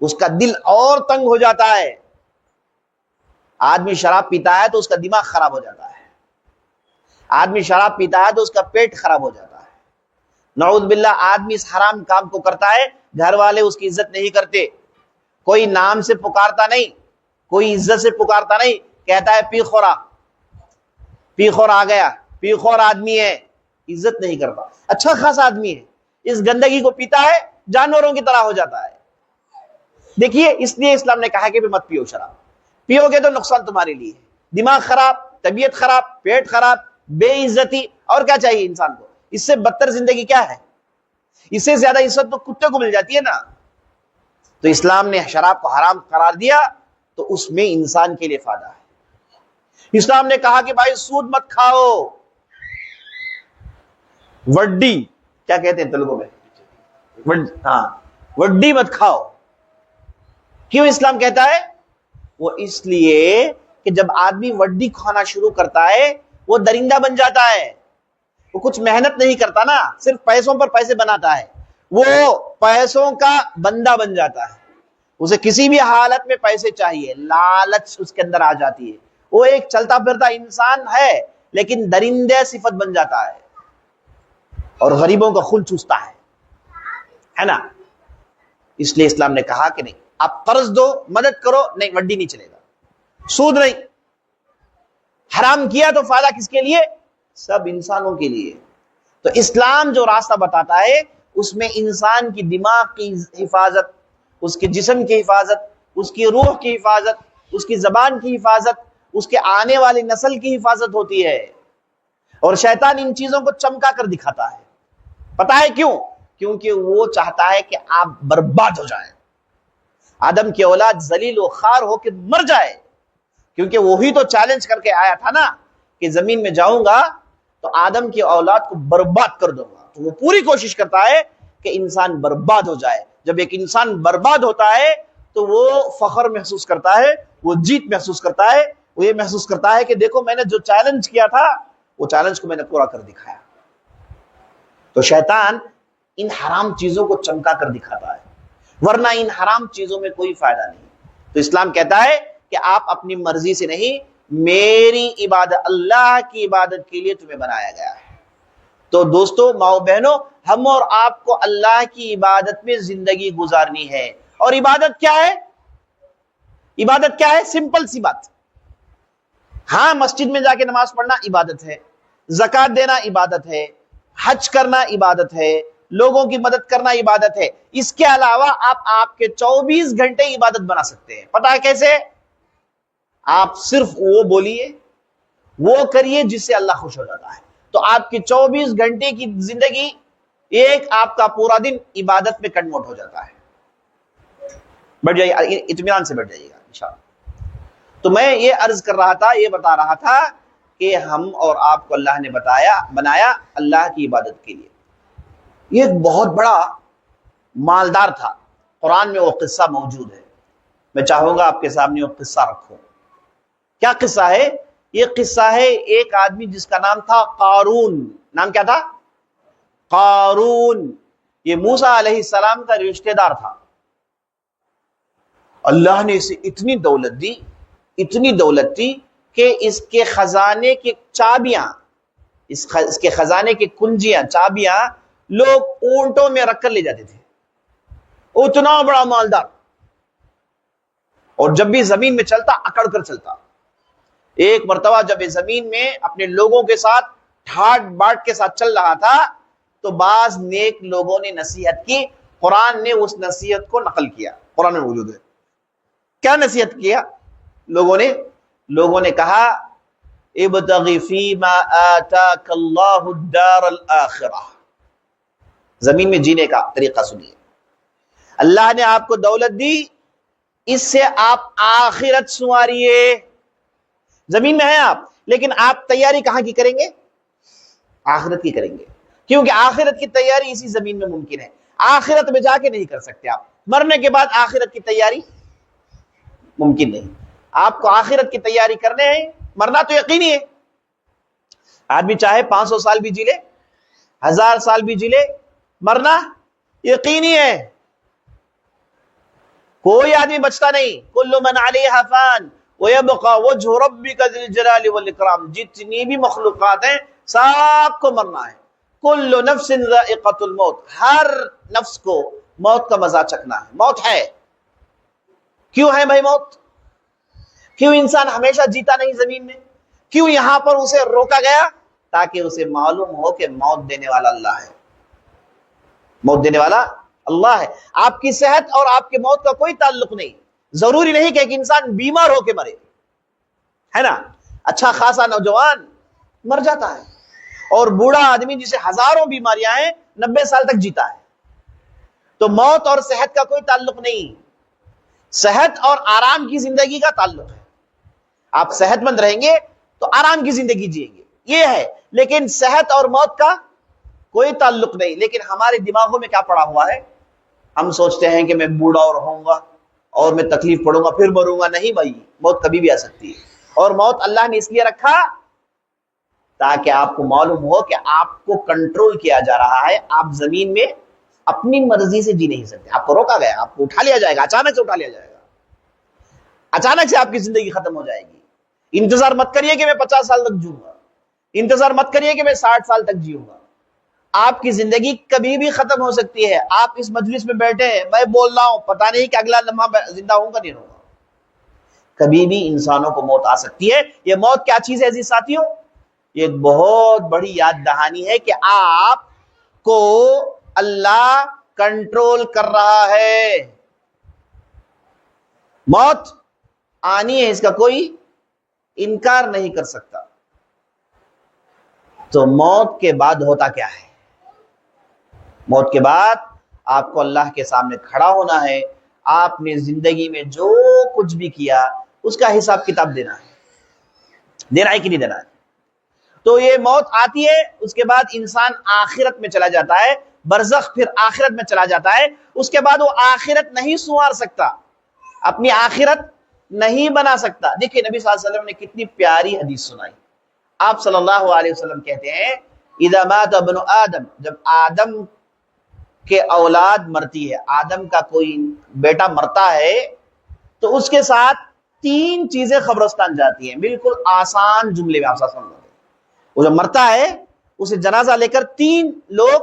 اس کا دل اور تنگ ہو جاتا ہے. آدمی شراب پیتا ہے تو اس کا دماغ خراب ہو جاتا ہے، آدمی شراب پیتا ہے تو اس کا پیٹ خراب ہو جاتا ہے. نعوذ باللہ، آدمی اس حرام کام کو کرتا ہے، گھر والے اس کی عزت نہیں کرتے، کوئی نام سے پکارتا نہیں، کوئی عزت سے پکارتا نہیں، کہتا ہے پی خورا، پی خور آ گیا، پی خور آدمی ہے، عزت نہیں کرتا. اچھا خاصا آدمی ہے، اس گندگی کو پیتا ہے، جانوروں کی طرح ہو جاتا ہے. دیکھیے اس لیے اسلام نے کہا کہ مت پیو شراب. پیو گے تو نقصان تمہارے لیے ہے، دماغ خراب، طبیعت خراب، پیٹ خراب، بے عزتی. اور کیا چاہیے انسان کو؟ اس سے بدتر زندگی کیا ہے؟ اس سے زیادہ عزت تو کتے کو مل جاتی ہے نا. تو اسلام نے شراب کو حرام قرار دیا تو اس میں انسان کے لیے فائدہ ہے. اسلام نے کہا کہ بھائی سود مت کھاؤ. وڈی کیا کہتے ہیں تیلگو میں؟ ہاں، وڈی مت کھاؤ. کیوں اسلام کہتا ہے؟ وہ اس لیے کہ جب آدمی وڈی کھانا شروع کرتا ہے وہ درندہ بن جاتا ہے. وہ کچھ محنت نہیں کرتا نا، صرف پیسوں پر پیسے بناتا ہے، وہ پیسوں کا بندہ بن جاتا ہے. اسے کسی بھی حالت میں پیسے چاہیے، لالچ اس کے اندر آ جاتی ہے. وہ ایک چلتا پھرتا انسان ہے لیکن درندے صفت بن جاتا ہے اور غریبوں کا خون چوستا ہے نا. اس لیے اسلام نے کہا کہ نہیں، آپ قرض دو، مدد کرو، نہیں وڈی نہیں چلے گا، سود نہیں. حرام کیا تو فائدہ کس کے لیے؟ سب انسانوں کے لیے. تو اسلام جو راستہ بتاتا ہے اس میں انسان کی دماغ کی حفاظت، اس کے جسم کی حفاظت، اس کی روح کی حفاظت، اس کی زبان کی حفاظت، اس کے آنے والی نسل کی حفاظت ہوتی ہے. اور شیطان ان چیزوں کو چمکا کر دکھاتا ہے. پتہ ہے کیوں؟ کیونکہ وہ چاہتا ہے کہ آپ برباد ہو جائیں، آدم کی اولاد ذلیل و خوار ہو کے مر جائے. کیونکہ وہی تو چیلنج کر کے آیا تھا نا کہ زمین میں جاؤں گا تو آدم کی اولاد کو برباد کر دوں گا. تو وہ پوری کوشش کرتا ہے کہ انسان برباد ہو جائے. جب ایک انسان برباد ہوتا ہے تو وہ فخر محسوس کرتا ہے، وہ جیت محسوس کرتا ہے، وہ یہ محسوس کرتا ہے کہ دیکھو میں نے جو چیلنج کیا تھا وہ چیلنج کو میں نے پورا کر دکھایا. تو شیطان ان حرام چیزوں کو چمکا کر دکھاتا ہے، ورنہ ان حرام چیزوں میں کوئی فائدہ نہیں۔ تو اسلام کہتا ہے کہ آپ اپنی مرضی سے نہیں، میری عبادت، اللہ کی عبادت کے لیے تمہیں بنایا گیا ہے۔ تو دوستو، ماؤ بہنوں، ہم اور آپ کو اللہ کی عبادت میں زندگی گزارنی ہے۔ اور عبادت کیا ہے؟ عبادت کیا ہے؟ سمپل سی بات، ہاں مسجد میں جا کے نماز پڑھنا عبادت ہے، زکوٰۃ دینا عبادت ہے، حج کرنا عبادت ہے، لوگوں کی مدد کرنا عبادت ہے۔ اس کے علاوہ آپ کے 24 گھنٹے عبادت بنا سکتے ہیں۔ پتہ ہے کیسے؟ آپ صرف وہ بولیے، وہ کریے جس سے اللہ خوش ہو جاتا ہے، تو آپ کی 24 گھنٹے کی زندگی ایک آپ کا پورا دن عبادت میں کنورٹ ہو جاتا ہے۔ بیٹھ جائیے، اطمینان سے بیٹھ جائیے گا انشاءاللہ۔ تو میں یہ عرض کر رہا تھا، یہ بتا رہا تھا کہ ہم اور آپ کو اللہ نے بنایا اللہ کی عبادت کے لیے۔ یہ ایک بہت بڑا مالدار تھا، قرآن میں وہ قصہ موجود ہے، میں چاہوں گا آپ کے سامنے وہ قصہ رکھوں۔ کیا قصہ ہے؟ یہ قصہ ہے ایک آدمی جس کا نام تھا قارون۔ نام کیا تھا؟ قارون۔ یہ موسیٰ علیہ السلام کا رشتہ دار تھا۔ اللہ نے اسے اتنی دولت دی، اتنی دولت دی کہ اس کے خزانے کی چابیاں، اس کے خزانے کی کنجیاں، چابیاں لوگ اونٹوں میں رکھ کر لے جاتے تھے۔ اتنا بڑا مالدار، اور جب بھی زمین میں چلتا اکڑ کر چلتا۔ ایک مرتبہ جب یہ زمین میں اپنے لوگوں کے ساتھ ٹھاٹ باٹ کے ساتھ چل رہا تھا تو بعض نیک لوگوں نے نصیحت کی، قرآن نے اس نصیحت کو نقل کیا، قرآن میں موجود ہے۔ کیا نصیحت کیا لوگوں نے کہا، ابتغ فیما آتاک اللہ الدار الآخرہ، زمین میں جینے کا طریقہ سنیے۔ اللہ نے آپ کو دولت دی، اس سے آپ آخرت سنواریے۔ زمین میں ہیں آپ، لیکن آپ تیاری کہاں کی کریں گے؟ آخرت کی کریں گے، کیونکہ آخرت کی تیاری اسی زمین میں ممکن ہے، آخرت میں جا کے نہیں کر سکتے آپ۔ مرنے کے بعد آخرت کی تیاری ممکن نہیں۔ آپ کو آخرت کی تیاری کرنے ہیں، مرنا تو یقینی ہے۔ آدمی چاہے 500 سال بھی جی لے، 1000 سال بھی جی لے، مرنا یقینی ہے۔ کوئی آدمی بچتا نہیں۔ کل من علیہا فان ویبقى وجہ ربک ذی الجلال والاکرام، جتنی بھی مخلوقات ہیں سب کو مرنا ہے۔ کل نفس ذائقۃ الموت، ہر نفس کو موت کا مزہ چکھنا ہے۔ موت ہے، کیوں ہے بھائی موت؟ کیوں انسان ہمیشہ جیتا نہیں زمین میں؟ کیوں یہاں پر اسے روکا گیا؟ تاکہ اسے معلوم ہو کہ موت دینے والا اللہ ہے، موت دینے والا اللہ ہے۔ آپ کی صحت اور آپ کے موت کا کوئی تعلق نہیں۔ ضروری نہیں کہ ایک انسان بیمار ہو کے مرے، ہے نا؟ اچھا خاصا نوجوان مر جاتا ہے، اور بوڑھا آدمی جسے ہزاروں بیماریاں ہیں 90 سال تک جیتا ہے۔ تو موت اور صحت کا کوئی تعلق نہیں، صحت اور آرام کی زندگی کا تعلق ہے۔ آپ صحت مند رہیں گے تو آرام کی زندگی جئیں گے، یہ ہے۔ لیکن صحت اور موت کا کوئی تعلق نہیں۔ لیکن ہمارے دماغوں میں کیا پڑا ہوا ہے؟ ہم سوچتے ہیں کہ میں بوڑھا اور ہوں گا اور میں تکلیف پڑوں گا پھر مروں گا۔ نہیں بھائی، موت کبھی بھی آ سکتی ہے، اور موت اللہ نے اس لیے رکھا تاکہ آپ کو معلوم ہو کہ آپ کو کنٹرول کیا جا رہا ہے۔ آپ زمین میں اپنی مرضی سے جی نہیں سکتے، آپ کو روکا گیا، آپ کو اٹھا لیا جائے گا، اچانک سے اٹھا لیا جائے گا، اچانک سے آپ کی زندگی ختم ہو جائے گی۔ انتظار مت کریے کہ میں 50 سال تک جیوں گا، انتظار مت کریے کہ میں 60 سال تک جیوں گا۔ آپ کی زندگی کبھی بھی ختم ہو سکتی ہے۔ آپ اس مجلس میں بیٹھے ہیں، میں بول رہا ہوں، پتہ نہیں کہ اگلا لمحہ زندہ ہوں گا نہیں ہوں گا۔ کبھی بھی انسانوں کو موت آ سکتی ہے۔ یہ موت کیا چیز ہے عزیز ساتھیوں؟ یہ ایک بہت بڑی یاد دہانی ہے کہ آپ کو اللہ کنٹرول کر رہا ہے۔ موت آنی ہے، اس کا کوئی انکار نہیں کر سکتا۔ تو موت کے بعد ہوتا کیا ہے؟ موت کے بعد آپ کو اللہ کے سامنے کھڑا ہونا ہے۔ آپ نے زندگی میں جو کچھ بھی کیا اس کا حساب کتاب دینا ہے کہ نہیں دینا ہے۔ تو یہ موت آتی ہے، اس کے بعد انسان آخرت میں چلا جاتا ہے، برزخ، پھر آخرت میں چلا جاتا ہے۔ اس کے بعد وہ آخرت نہیں سنوار سکتا، اپنی آخرت نہیں بنا سکتا۔ دیکھیں نبی صلی اللہ علیہ وسلم نے کتنی پیاری حدیث سنائی۔ آپ صلی اللہ علیہ وسلم کہتے ہیں اذا مات ابن آدم، جب آدم کہ اولاد مرتی ہے، آدم کا کوئی بیٹا مرتا ہے تو اس کے ساتھ 3 چیزیں قبرستان جاتی ہیں. بالکل آسان جملے میں آپ سمجھ لیں. وہ جو مرتا ہے اسے جنازہ لے کر 3 لوگ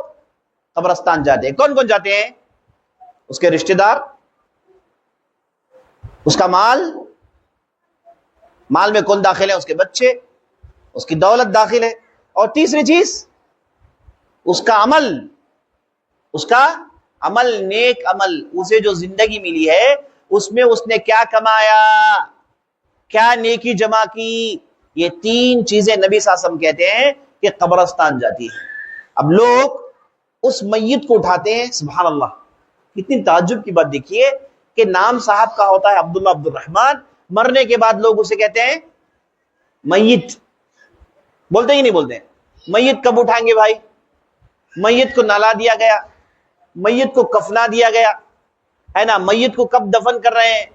قبرستان جاتے ہیں. کون کون جاتے ہیں؟ اس کے رشتہ دار، اس کا مال میں کون داخل ہے؟ اس کے بچے، اس کی دولت داخل ہے، اور تیسری چیز اس کا عمل، نیک عمل. اسے جو زندگی ملی ہے اس میں اس نے کیا کمایا، کیا نیکی جمع کی. یہ 3 چیزیں نبی صلی اللہ علیہ وسلم کہتے ہیں کہ قبرستان جاتی ہے. اب لوگ اس میت کو اٹھاتے ہیں. سبحان اللہ، کتنی تعجب کی بات دیکھیے کہ نام صاحب کا ہوتا ہے عبداللہ عبد الرحمن، مرنے کے بعد لوگ اسے کہتے ہیں میت. بولتے ہی نہیں بولتے. میت کب اٹھائیں گے بھائی؟ میت کو نلا دیا گیا، میت کو کفنا دیا گیا ہے نا، میت کو کب دفن کر رہے ہیں،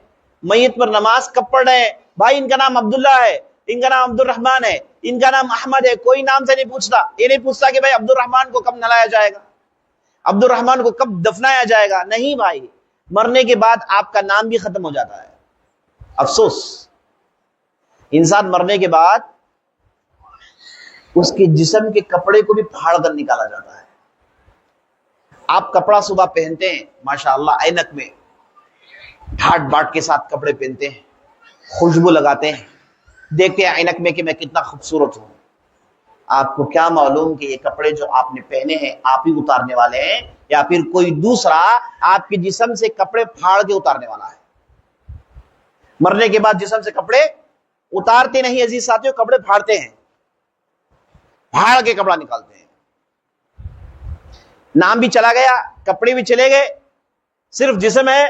میت پر نماز کب پڑھ رہے ہیں؟ بھائی ان کا نام عبداللہ ہے، ان کا نام عبد الرحمن ہے، ان کا نام احمد ہے. کوئی نام سے نہیں پوچھتا. یہ نہیں پوچھتا کہ بھائی عبد الرحمن کو کب نلایا جائے گا، عبد الرحمن کو کب دفنایا جائے گا. نہیں بھائی، مرنے کے بعد آپ کا نام بھی ختم ہو جاتا ہے. افسوس، انسان مرنے کے بعد اس کے جسم کے کپڑے کو بھی پھاڑ کر نکالا جاتا ہے. آپ کپڑا صبح پہنتے ہیں ماشاءاللہ اینک میں ڈھاٹ باٹ کے ساتھ کپڑے پہنتے ہیں، خوشبو لگاتے ہیں، دیکھتے ہیں اینک میں کہ میں کتنا خوبصورت ہوں. آپ کو کیا معلوم کہ یہ کپڑے جو آپ نے پہنے ہیں آپ ہی اتارنے والے ہیں، یا پھر کوئی دوسرا آپ کے جسم سے کپڑے پھاڑ کے اتارنے والا ہے. مرنے کے بعد جسم سے کپڑے اتارتے نہیں عزیز ساتھیوں، کپڑے پھاڑتے ہیں، پھاڑ کے کپڑا نکالتے ہیں. نام بھی چلا گیا، کپڑے بھی چلے گئے، صرف جسم ہے.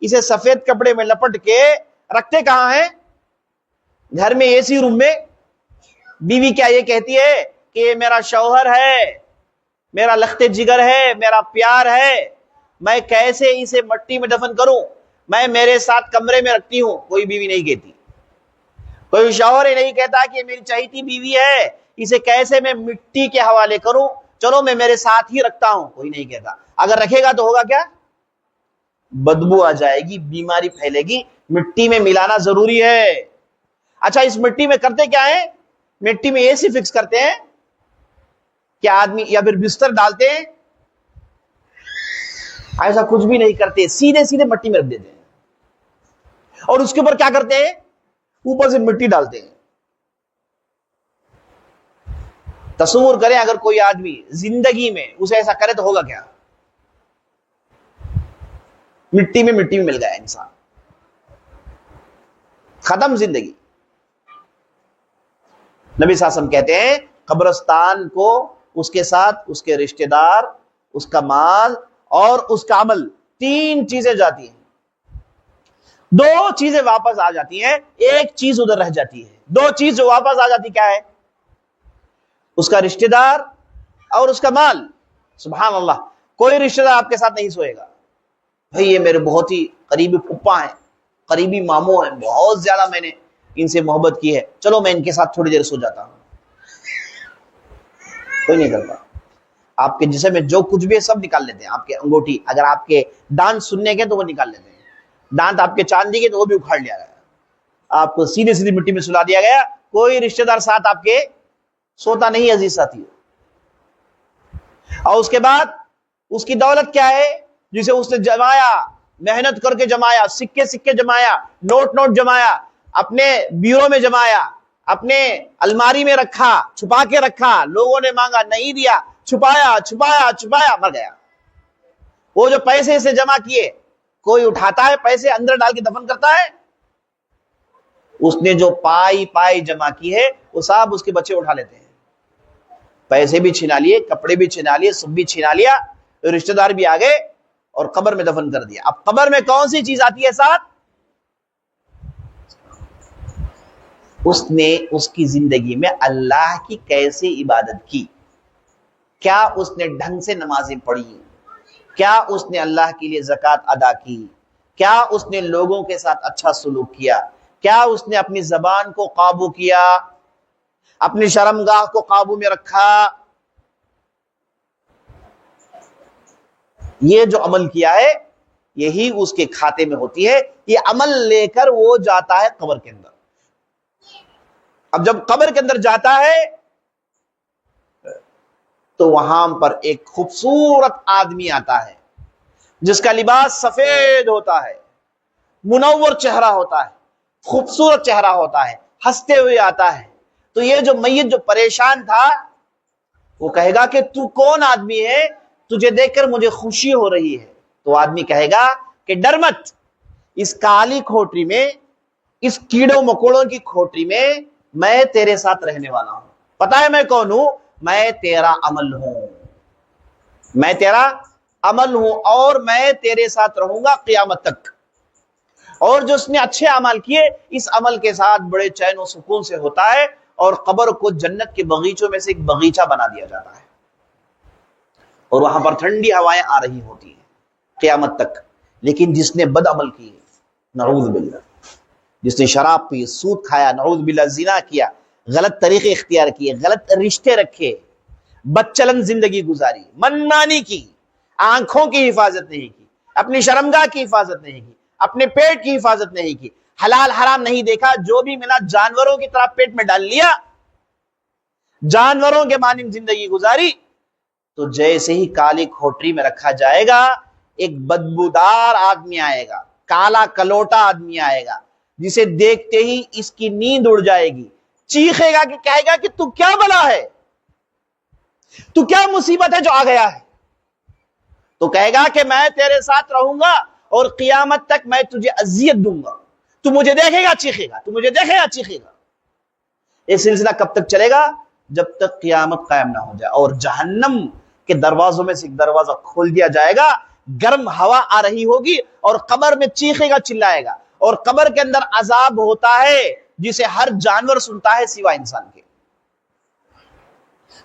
اسے سفید کپڑے میں لپٹ کے رکھتے کہاں ہیں؟ گھر میں اے سی روم میں. بیوی کیا یہ کہتی ہے کہ یہ میرا شوہر ہے، میرا لخت جگر ہے، میرا پیار ہے، میں کیسے اسے مٹی میں دفن کروں، میں میرے ساتھ کمرے میں رکھتی ہوں؟ کوئی بیوی نہیں کہتی، کوئی شوہر ہی نہیں کہتا کہ میری چہیتی بیوی ہے، اسے کیسے میں مٹی کے حوالے کروں، چلو میں میرے ساتھ ہی رکھتا ہوں. کوئی نہیں کہتا. اگر رکھے گا تو ہوگا کیا؟ بدبو آ جائے گی، بیماری پھیلے گی. مٹی میں ملانا ضروری ہے. اچھا، اس مٹی میں کرتے کیا ہے؟ مٹی میں ایسی فکس کرتے ہیں کہ آدمی، یا پھر بستر ڈالتے ہیں. ایسا کچھ بھی نہیں کرتے، سیدھے سیدھے مٹی میں رکھ دیتے ہیں، اور اس کے اوپر کیا کرتے ہیں؟ اوپر سے مٹی ڈالتے ہیں. تصور کریں اگر کوئی آدمی زندگی میں اسے ایسا کرے تو ہوگا کیا؟ مٹی میں مل گیا انسان، ختم زندگی. نبی صلی اللہ علیہ وسلم کہتے ہیں قبرستان کو اس کے ساتھ اس کے رشتہ دار، اس کا مال اور اس کا عمل، 3 چیزیں جاتی ہیں. 2 چیزیں واپس آ جاتی ہیں، ایک چیز ادھر رہ جاتی ہے. 2 چیز جو واپس آ جاتی کیا ہے؟ اس کا رشتہ دار اور اس کا مال. سبحان اللہ. کوئی رشتہ دار آپ کے ساتھ نہیں سوئے گا. بھئی یہ میرے بہت ہی قریبی پھپھا ہیں، قریبی ماموں ہیں، بہت زیادہ میں نے ان سے محبت کی ہے، چلو میں ان کے ساتھ تھوڑی دیر سو جاتا ہوں. کوئی نہیں کرتا. آپ کے جسم میں جو کچھ بھی ہے سب نکال لیتے ہیں. آپ کے انگوٹھی، اگر آپ کے دانت سننے کے تو وہ نکال لیتے ہیں، دانت آپ کے چاندی کے تو وہ بھی اکھاڑ لیا گیا. آپ کو سیدھی سیدھی مٹی میں سلا دیا گیا. کوئی رشتہ دار ساتھ آپ کے سوتا نہیں عزیز ساتھی. اور اس کے بعد اس کی دولت کیا ہے جسے اس نے جمایا، محنت کر کے جمایا، سکے جمایا، نوٹ جمایا، اپنے بیورو میں جمایا، اپنے الماری میں رکھا، چھپا کے رکھا، لوگوں نے مانگا نہیں دیا، چھپایا، مر گیا. وہ جو پیسے اسے جمع کیے، کوئی اٹھاتا ہے پیسے اندر ڈال کے دفن کرتا ہے؟ اس نے جو پائی جمع کی ہے وہ سب اس کے بچے اٹھا لیتے ہیں. پیسے بھی چھنا لیے، کپڑے بھی چھنا لیے، سب بھی چھنا لیا، رشتہ دار بھی آگے اور قبر میں دفن کر دیا. اب قبر میں کون سی چیز آتی ہے ساتھ؟ اس نے اس کی زندگی میں اللہ کی کیسے عبادت کی، کیا اس نے ڈھنگ سے نمازیں پڑھی، کیا اس نے اللہ کے لیے زکوٰۃ ادا کی، کیا اس نے لوگوں کے ساتھ اچھا سلوک کیا، کیا اس نے اپنی زبان کو قابو کیا، اپنی شرمگاہ کو قابو میں رکھا. یہ جو عمل کیا ہے یہی اس کے کھاتے میں ہوتی ہے. یہ عمل لے کر وہ جاتا ہے قبر کے اندر. اب جب قبر کے اندر جاتا ہے تو وہاں پر ایک خوبصورت آدمی آتا ہے جس کا لباس سفید ہوتا ہے، منور چہرہ ہوتا ہے، خوبصورت چہرہ ہوتا ہے، ہنستے ہوئے آتا ہے. تو یہ جو میت جو پریشان تھا وہ کہے گا کہ تو کون آدمی ہے، تجھے دیکھ کر مجھے خوشی ہو رہی ہے. تو آدمی کہے گا کہ ڈر مت، اس کالی کھوٹری میں، اس کیڑوں مکوڑوں کی کھوٹری میں تیرے ساتھ رہنے والا ہوں. پتا ہے میں کون ہوں؟ میں تیرا عمل ہوں، میں تیرا عمل ہوں، اور میں تیرے ساتھ رہوں گا قیامت تک. اور جو اس نے اچھے عمل کیے اس عمل کے ساتھ بڑے چین و سکون سے ہوتا ہے، اور قبر کو جنت کے باغیچوں میں سے ایک باغیچہ بنا دیا جاتا ہے، اور وہاں پر ٹھنڈی ہوائیں آ رہی ہوتی ہیں قیامت تک. لیکن جس نے بد عمل کیے، نعوذ باللہ، جس نے شراب پی، سود کھایا، نعوذ باللہ، زنا کیا، غلط طریقے اختیار کیے، غلط رشتے رکھے، بدچلن زندگی گزاری، منمانی کی، آنکھوں کی حفاظت نہیں کی، اپنی شرمگاہ کی حفاظت نہیں کی، اپنے پیٹ کی حفاظت نہیں کی، حلال حرام نہیں دیکھا، جو بھی ملا جانوروں کی طرح پیٹ میں ڈال لیا، جانوروں کے مانند زندگی گزاری، تو جیسے ہی کالی کھوٹری میں رکھا جائے گا ایک بدبودار آدمی آئے گا، کالا کلوٹا آدمی آئے گا، جسے دیکھتے ہی اس کی نیند اڑ جائے گی. چیخے گا کہ کہے گا کہ تو کیا بلا ہے، تو کیا مصیبت ہے جو آ گیا ہے. تو کہے گا کہ میں تیرے ساتھ رہوں گا اور قیامت تک میں تجھے اذیت دوں گا، تو مجھے دیکھے گا چیخے گا، تو مجھے دیکھے گا چیخے گا. یہ سلسلہ کب تک چلے گا؟ جب تک قیامت قائم نہ ہو جائے. اور جہنم کے دروازوں میں سے ایک دروازہ کھول دیا جائے گا، گرم ہوا آ رہی ہوگی، اور قبر میں چیخے گا، چلائے گا. اور قبر کے اندر عذاب ہوتا ہے جسے ہر جانور سنتا ہے سوائے انسان کے.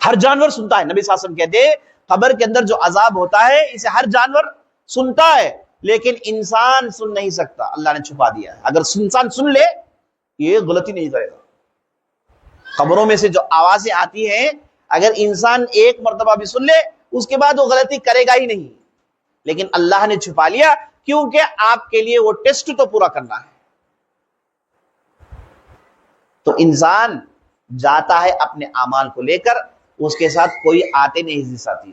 ہر جانور سنتا ہے. نبی صلی اللہ علیہ وسلم کہتے ہیں قبر کے اندر جو عذاب ہوتا ہے اسے ہر جانور سنتا ہے، لیکن انسان سن نہیں سکتا، اللہ نے چھپا دیا ہے. اگر انسان سن لے یہ غلطی نہیں کرے گا. قبروں میں سے جو آوازیں آتی ہیں اگر انسان ایک مرتبہ بھی سن لے اس کے بعد وہ غلطی کرے گا ہی نہیں، لیکن اللہ نے چھپا لیا کیونکہ آپ کے لیے وہ ٹیسٹ تو پورا کرنا ہے. تو انسان جاتا ہے اپنے اعمال کو لے کر، اس کے ساتھ کوئی آتے نہیں ساتھی.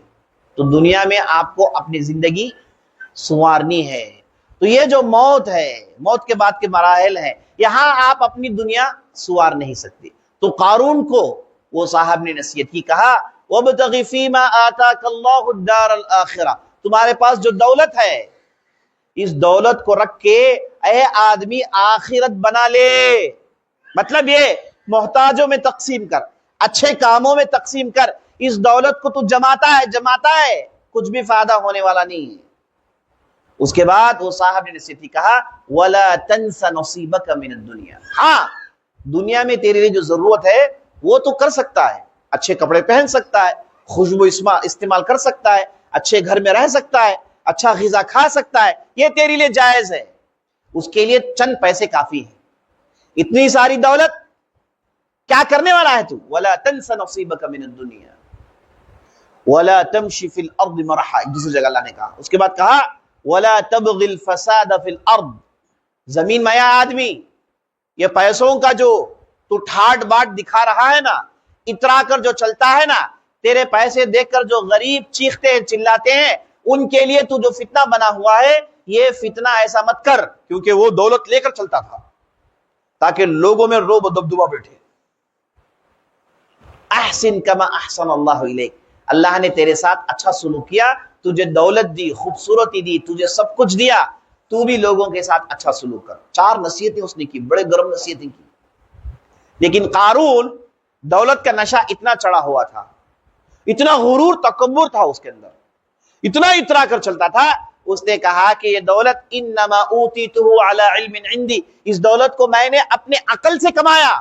تو دنیا میں آپ کو اپنی زندگی سنوارنی ہے. تو یہ جو موت ہے، موت کے بعد کے مراحل ہیں، یہاں آپ اپنی دنیا سنوار نہیں سکتے. تو قارون کو وہ صاحب نے نصیحت کی، کہا وَابْتَغِ فِي مَا آتَاكَ اللَّهُ الدَّارَ الْآخِرَةَ، تمہارے پاس جو دولت ہے اس دولت کو رکھ کے اے آدمی آخرت بنا لے. مطلب یہ محتاجوں میں تقسیم کر، اچھے کاموں میں تقسیم کر. اس دولت کو تو جماتا ہے کچھ بھی فائدہ ہونے والا نہیں ہے. اس کے بعد وہ صاحب نے نصیحت کہا وَلَا تَنْسَ نَصِيبَكَ مِنَ الدُّنْيَا، ہاں دنیا میں تیرے لیے جو ضرورت ہے وہ تو کر سکتا ہے، اچھے کپڑے پہن سکتا ہے، خوشبو استعمال کر سکتا ہے، اچھے گھر میں رہ سکتا ہے، اچھا غذا کھا سکتا ہے، یہ تیرے لیے جائز ہے. اس کے لیے چند پیسے کافی ہیں. اتنی ساری دولت کیا کرنے والا ہے تو؟ وَلَا تَنْسَ نَصِيبَكَ مِنَ الدُّنْيَا وَلَا تَمْشِ فِي الْأَرْضِ مَرَحًا. دوسری جگہ اللہ نے کہا. اس کے بعد کہا وَلَا تَبْغِ الْفَسَادَ فِي الْأَرْضِ، زمین میں آدمی یہ پیسوں کا جو تو ٹھاٹ باٹ دکھا رہا ہے نا، اترا کر جو چلتا ہے نا، تیرے پیسے دیکھ کر جو غریب چیختے ہیں چلاتے ہیں، ان کے لیے تو جو فتنہ بنا ہوا ہے یہ فتنہ ایسا مت کر، کیونکہ وہ دولت لے کر چلتا تھا تاکہ لوگوں میں روب و دبدبہ بیٹھے. احسن کما احسن اللہ الیک، اللہ نے تیرے ساتھ اچھا سلوک کیا، تجھے دولت دی، خوبصورتی دی، تجھے سب کچھ دیا، تو بھی لوگوں کے ساتھ اچھا سلوک کر. 4 نصیحتیں اس نے کی، بڑے گرم نصیحتیں کی. لیکن قارون دولت کا نشہ اتنا چڑھا ہوا تھا، اتنا غرور تکبر تھا اس کے اندر، اتنا اترا کر چلتا تھا. اس نے کہا کہ یہ دولت انما اوتیتہ علی علم عندی، اس دولت کو میں نے اپنے عقل سے کمایا.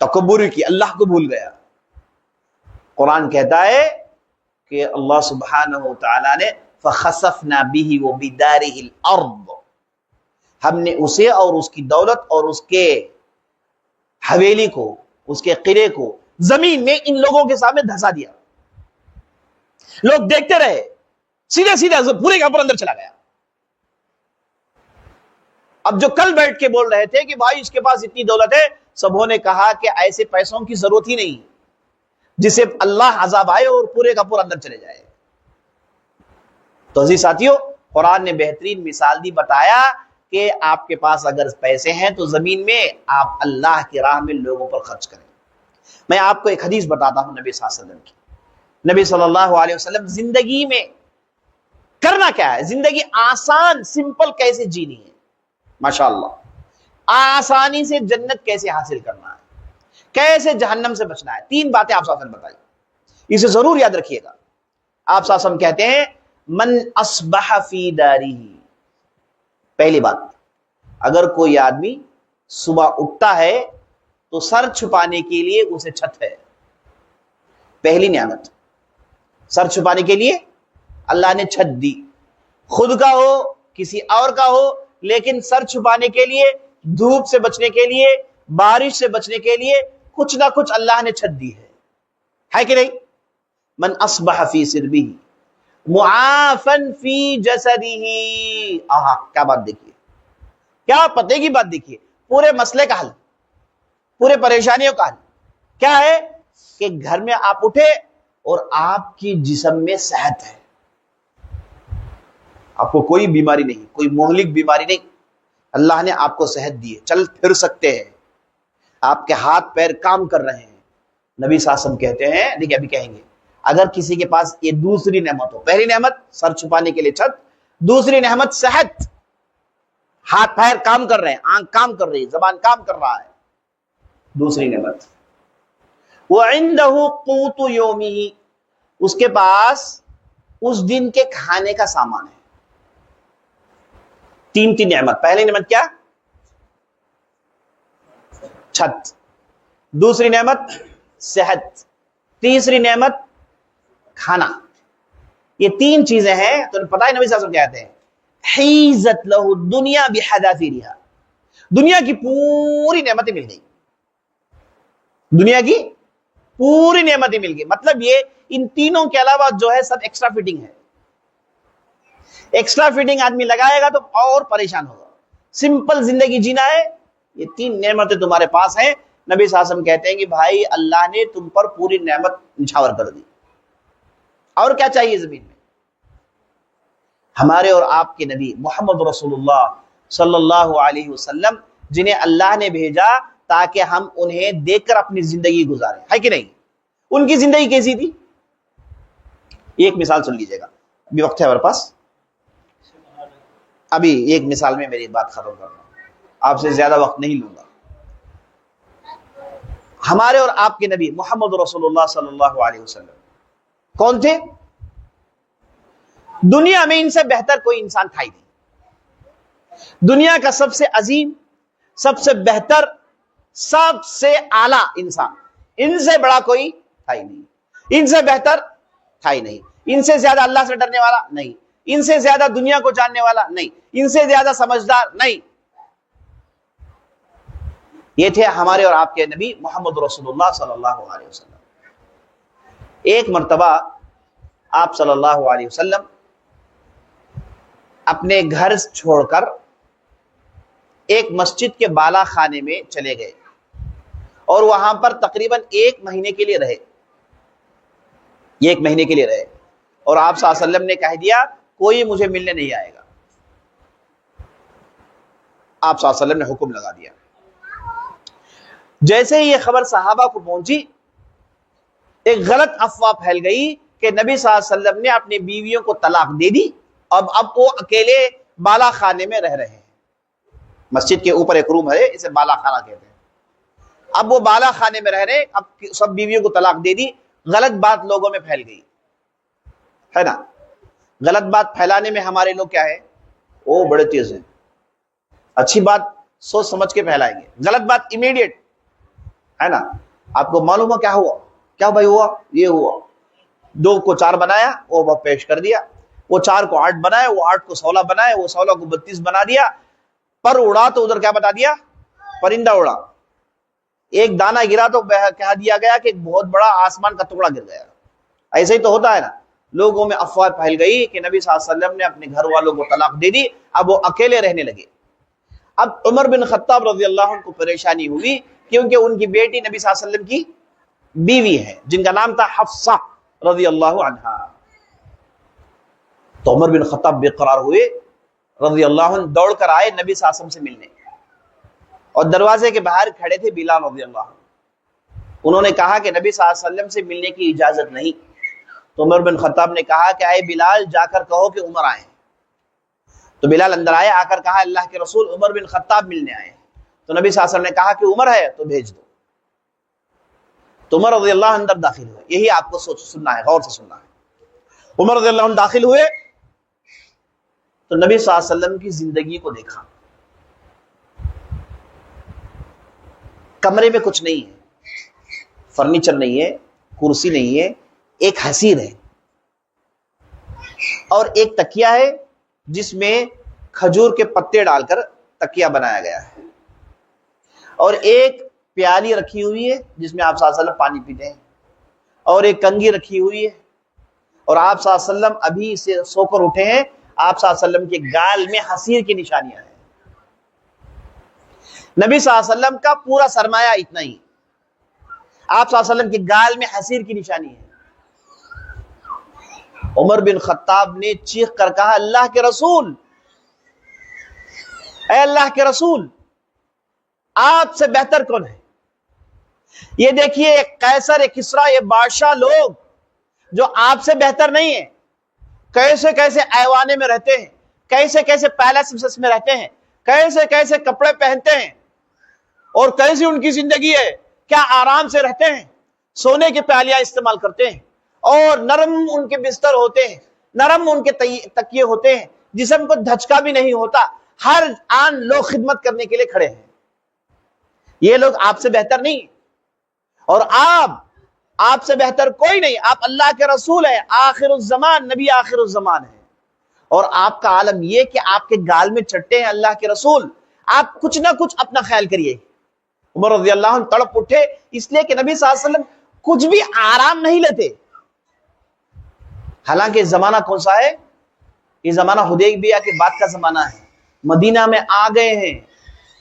تکبر کی، اللہ کو بھول گیا. قرآن کہتا ہے کہ اللہ سبحانہ وتعالی نے فخسفنا به وبداره الارض، ہم نے اسے اور اس کی دولت اور اس کے حویلی کو، اس کے قلعے کو زمین میں ان لوگوں کے سامنے دھسا دیا. لوگ دیکھتے رہے, سیدھے سیدھے پورے کا پورا اندر چلا گیا. اب جو کل بیٹھ کے بول رہے تھے کہ بھائی اس کے پاس اتنی دولت ہے, سبوں نے کہا کہ ایسے پیسوں کی ضرورت ہی نہیں جسے اللہ عذاب آئے اور پورے کا پورا اندر چلے جائے. تو عزیز ساتھیو, قرآن نے بہترین مثال دی, بتایا کہ آپ کے پاس اگر پیسے ہیں تو زمین میں آپ اللہ کی راہ میں لوگوں پر خرچ کریں. میں آپ کو ایک حدیث بتاتا ہوں نبی صلی اللہ علیہ وسلم کی. نبی صلی اللہ علیہ وسلم زندگی میں کرنا کیا ہے, زندگی آسان سمپل کیسے جینی ہے, ماشاءاللہ, آسانی سے جنت کیسے حاصل کرنا ہے, کیسے جہنم سے بچنا ہے, 3 باتیں آپ صلی اللہ علیہ وسلم بتائی. اسے ضرور یاد رکھیے گا. آپ صلی اللہ علیہ وسلم کہتے ہیں من اصبح فی دارہ, پہلی بات, اگر کوئی آدمی صبح اٹھتا ہے تو سر چھپانے کے لیے اسے چھت ہے. پہلی نعمت, سر چھپانے کے لیے اللہ نے چھت دی, خود کا ہو کسی اور کا ہو, لیکن سر چھپانے کے لیے, دھوپ سے بچنے کے لیے, بارش سے بچنے کے لیے کچھ نہ کچھ اللہ نے چھت دی ہے کہ نہیں. من اصبح فی سربہ معافن فی جسدہ, کیا بات دیکھیے, کیا پتے کی بات دیکھیے, پورے مسئلے کا حل, پورے پریشانیوں کا حل کیا ہے کہ گھر میں آپ اٹھے اور آپ کی جسم میں صحت ہے, آپ کو کوئی بیماری نہیں, کوئی مہلک بیماری نہیں, اللہ نے آپ کو صحت دی ہے, چل پھر سکتے ہیں, آپ کے ہاتھ پیر کام کر رہے ہیں. نبی صلی اللہ علیہ وسلم کہتے ہیں, دیکھیں ابھی کہیں گے, اگر کسی کے پاس یہ دوسری نعمت ہو, پہلی نعمت سر چھپانے کے لیے چھت, دوسری نعمت صحت, ہاتھ پیر کام کر رہے ہیں, آنکھ کام کر رہی ہے, زبان کام کر رہا ہے, دوسری نعمت وَعِنْدَهُ قُوتُ يَوْمِهِ, اس کے پاس اس دن کے کھانے کا سامان ہے. 3 نعمت. پہلی نعمت کیا, چھت, دوسری نعمت صحت, تیسری نعمت کھانا. یہ 3 چیزیں ہیں. تو پتہ ہے نبی صلی اللہ علیہ وسلم کہتے ہیں حیزت لہ الدنیا بحذافیرہا, دنیا کی پوری نعمتیں مل گئی, دنیا کی پوری نعمتیں مل گئی. مطلب یہ ان تینوں کے علاوہ جو ہے سب ایکسٹرا فٹنگ ہے. ایکسٹرا فٹنگ آدمی لگائے گا تو اور پریشان ہوگا. سمپل زندگی جینا ہے, یہ 3 نعمتیں تمہارے پاس ہیں. نبی صلی اللہ علیہ وسلم کہتے ہیں کہ بھائی اللہ نے تم پر پوری نعمت نچھاور کر دی, اور کیا چاہیے زمین میں. ہمارے اور آپ کے نبی محمد رسول اللہ صلی اللہ علیہ وسلم, جنہیں اللہ نے بھیجا تاکہ ہم انہیں دیکھ کر اپنی زندگی گزاریں, ہے کہ نہیں. ان کی زندگی کیسی تھی, ایک مثال سن لیجئے گا, ابھی وقت ہے ہمارے پاس, ابھی ایک مثال میں میری بات ختم کرنا, آپ سے زیادہ وقت نہیں لوں گا. ہمارے اور آپ کے نبی محمد رسول اللہ صلی اللہ علیہ وسلم کون تھے؟ دنیا میں ان سے بہتر کوئی انسان تھا ہی نہیں. دنیا کا سب سے عظیم, سب سے بہتر, سب سے اعلیٰ انسان, ان سے بڑا کوئی تھا ہی نہیں, ان سے بہتر تھا ہی نہیں, ان سے زیادہ اللہ سے ڈرنے والا نہیں, ان سے زیادہ دنیا کو جاننے والا نہیں, ان سے زیادہ سمجھدار نہیں. یہ تھے ہمارے اور آپ کے نبی محمد رسول اللہ صلی اللہ علیہ وسلم. ایک مرتبہ آپ صلی اللہ علیہ وسلم اپنے گھر چھوڑ کر ایک مسجد کے بالا خانے میں چلے گئے اور وہاں پر تقریباً 1 مہینے کے لیے رہے. 1 مہینے کے لیے رہے اور آپ صلی اللہ علیہ وسلم نے کہہ دیا کوئی مجھے ملنے نہیں آئے گا. آپ صلی اللہ علیہ وسلم نے حکم لگا دیا. جیسے ہی یہ خبر صحابہ کو پہنچی, ایک غلط افواہ پھیل گئی کہ نبی صلی اللہ علیہ وسلم نے اپنی بیویوں کو طلاق دے دی, اب وہ اکیلے بالا خانے میں رہ رہے ہیں. مسجد کے اوپر ایک روم ہے, اسے بالا خانہ کہتے ہیں. اب وہ بالا خانے میں رہ رہے, اب سب بیویوں کو طلاق دے دی. غلط بات لوگوں میں پھیل گئی ہے نا. غلط بات پھیلانے میں ہمارے لوگ کیا ہے, وہ بڑے تیز ہیں. اچھی بات سوچ سمجھ کے پھیلائیں گے, غلط بات امیڈیٹ ہے نا. آپ کو معلوم ہو کیا ہوا, کیا بھائی ہوا, یہ ہوا. 2 کو 4 بنایا, وہ پیش کر دیا. وہ 4 کو 8 بنائے, وہ 8 کو 16 بنائے, وہ 16 کو 32 بنا دیا. پر اڑا تو ادھر کیا بتا دیا, پرندہ اڑا. ایک دانہ گرا تو کہہ دیا گیا کہ ایک بہت بڑا آسمان کا ٹکڑا گر گیا. ایسے ہی تو ہوتا ہے نا, لوگوں میں افواہ پھیل گئی کہ نبی صلی اللہ علیہ وسلم نے اپنے گھر والوں کو طلاق دے دی، اب وہ اکیلے رہنے لگے۔ اب عمر بن خطاب رضی اللہ عنہ کو پریشانی ہوئی کیونکہ ان کی بیٹی نبی صلی اللہ علیہ وسلم کی بیوی ہے جن کا نام تھا حفصہ رضی اللہ عنہا۔ تو عمر بن خطاب بے قرار ہوئے رضی اللہ عنہ، دوڑ کر آئے نبی صلی اللہ علیہ وسلم سے ملنے، اور دروازے کے باہر کھڑے تھے بلال رضی اللہ عنہ۔ انہوں نے کہا کہ نبی صلی اللہ علیہ وسلم سے ملنے کی اجازت نہیں۔ تو عمر بن خطاب نے کہا کہ اے بلال جا کر کہو کہ عمر آئے۔ تو بلال اندر آئے، آ کر کہا اللہ کے رسول عمر بن خطاب ملنے آئے۔ تو نبی صلی اللہ علیہ وسلم نے کہا کہ عمر ہے تو بھیج دو۔ تو عمر رضی اللہ عنہ اندر داخل ہوئے، یہی آپ کو سننا ہے، غور سے سننا ہے۔ عمر رضی اللہ عنہ داخل ہوئے تو نبی صلی اللہ علیہ وسلم کی زندگی کو دیکھا۔ کمرے میں کچھ نہیں ہے، فرنیچر نہیں ہے، کرسی نہیں ہے، ایک حسیر ہے اور ایک تکیہ ہے جس میں کھجور کے پتے ڈال کر تکیہ بنایا گیا ہے، اور ایک پیالی رکھی ہوئی ہے جس میں آپ صلی اللہ علیہ وسلم پانی پیتے ہیں، اور ایک کنگھی رکھی ہوئی ہے، اور آپ صلی اللہ علیہ وسلم ابھی سے سو کر اٹھے ہیں۔ آپ صلی اللہ علیہ وسلم کے گال میں حسیر کی نشانیاں ہیں۔ نبی صلی اللہ علیہ وسلم کا پورا سرمایہ اتنا ہی، آپ صلی اللہ علیہ وسلم کے گال میں حسیر کی نشانی ہے۔ عمر بن خطاب نے چیخ کر کہا اللہ کے رسول، اے اللہ کے رسول، آپ سے بہتر کون ہے؟ یہ دیکھیے قیصر، کسریٰ، یہ بادشاہ لوگ جو آپ سے بہتر نہیں ہیں، کیسے کیسے ایوانے میں رہتے ہیں، کیسے کیسے پیلیس میں رہتے ہیں، کیسے کیسے کپڑے پہنتے ہیں، اور کیسی ان کی زندگی ہے، کیا آرام سے رہتے ہیں، سونے کے پیالیاں استعمال کرتے ہیں، اور نرم ان کے بستر ہوتے ہیں، نرم ان کے تکیے ہوتے ہیں، جسم کو دھچکا بھی نہیں ہوتا، ہر آن لوگ خدمت کرنے کے لیے کھڑے ہیں۔ یہ لوگ آپ سے بہتر نہیں، اور آپ سے بہتر کوئی نہیں، آپ اللہ کے رسول ہیں، آخر الزمان، نبی آخر الزمان ہے، اور آپ کا عالم یہ کہ آپ کے گال میں چٹے ہیں اللہ کے رسول، آپ کچھ نہ کچھ اپنا خیال کریے۔ عمر رضی اللہ عنہ تڑپ اٹھے، اس لیے کہ نبی صلی اللہ علیہ وسلم کچھ بھی آرام نہیں لیتے۔ حالانکہ زمانہ کون سا ہے؟ یہ زمانہ حدیبیہ کے بعد کا زمانہ ہے، مدینہ میں آ گئے ہیں،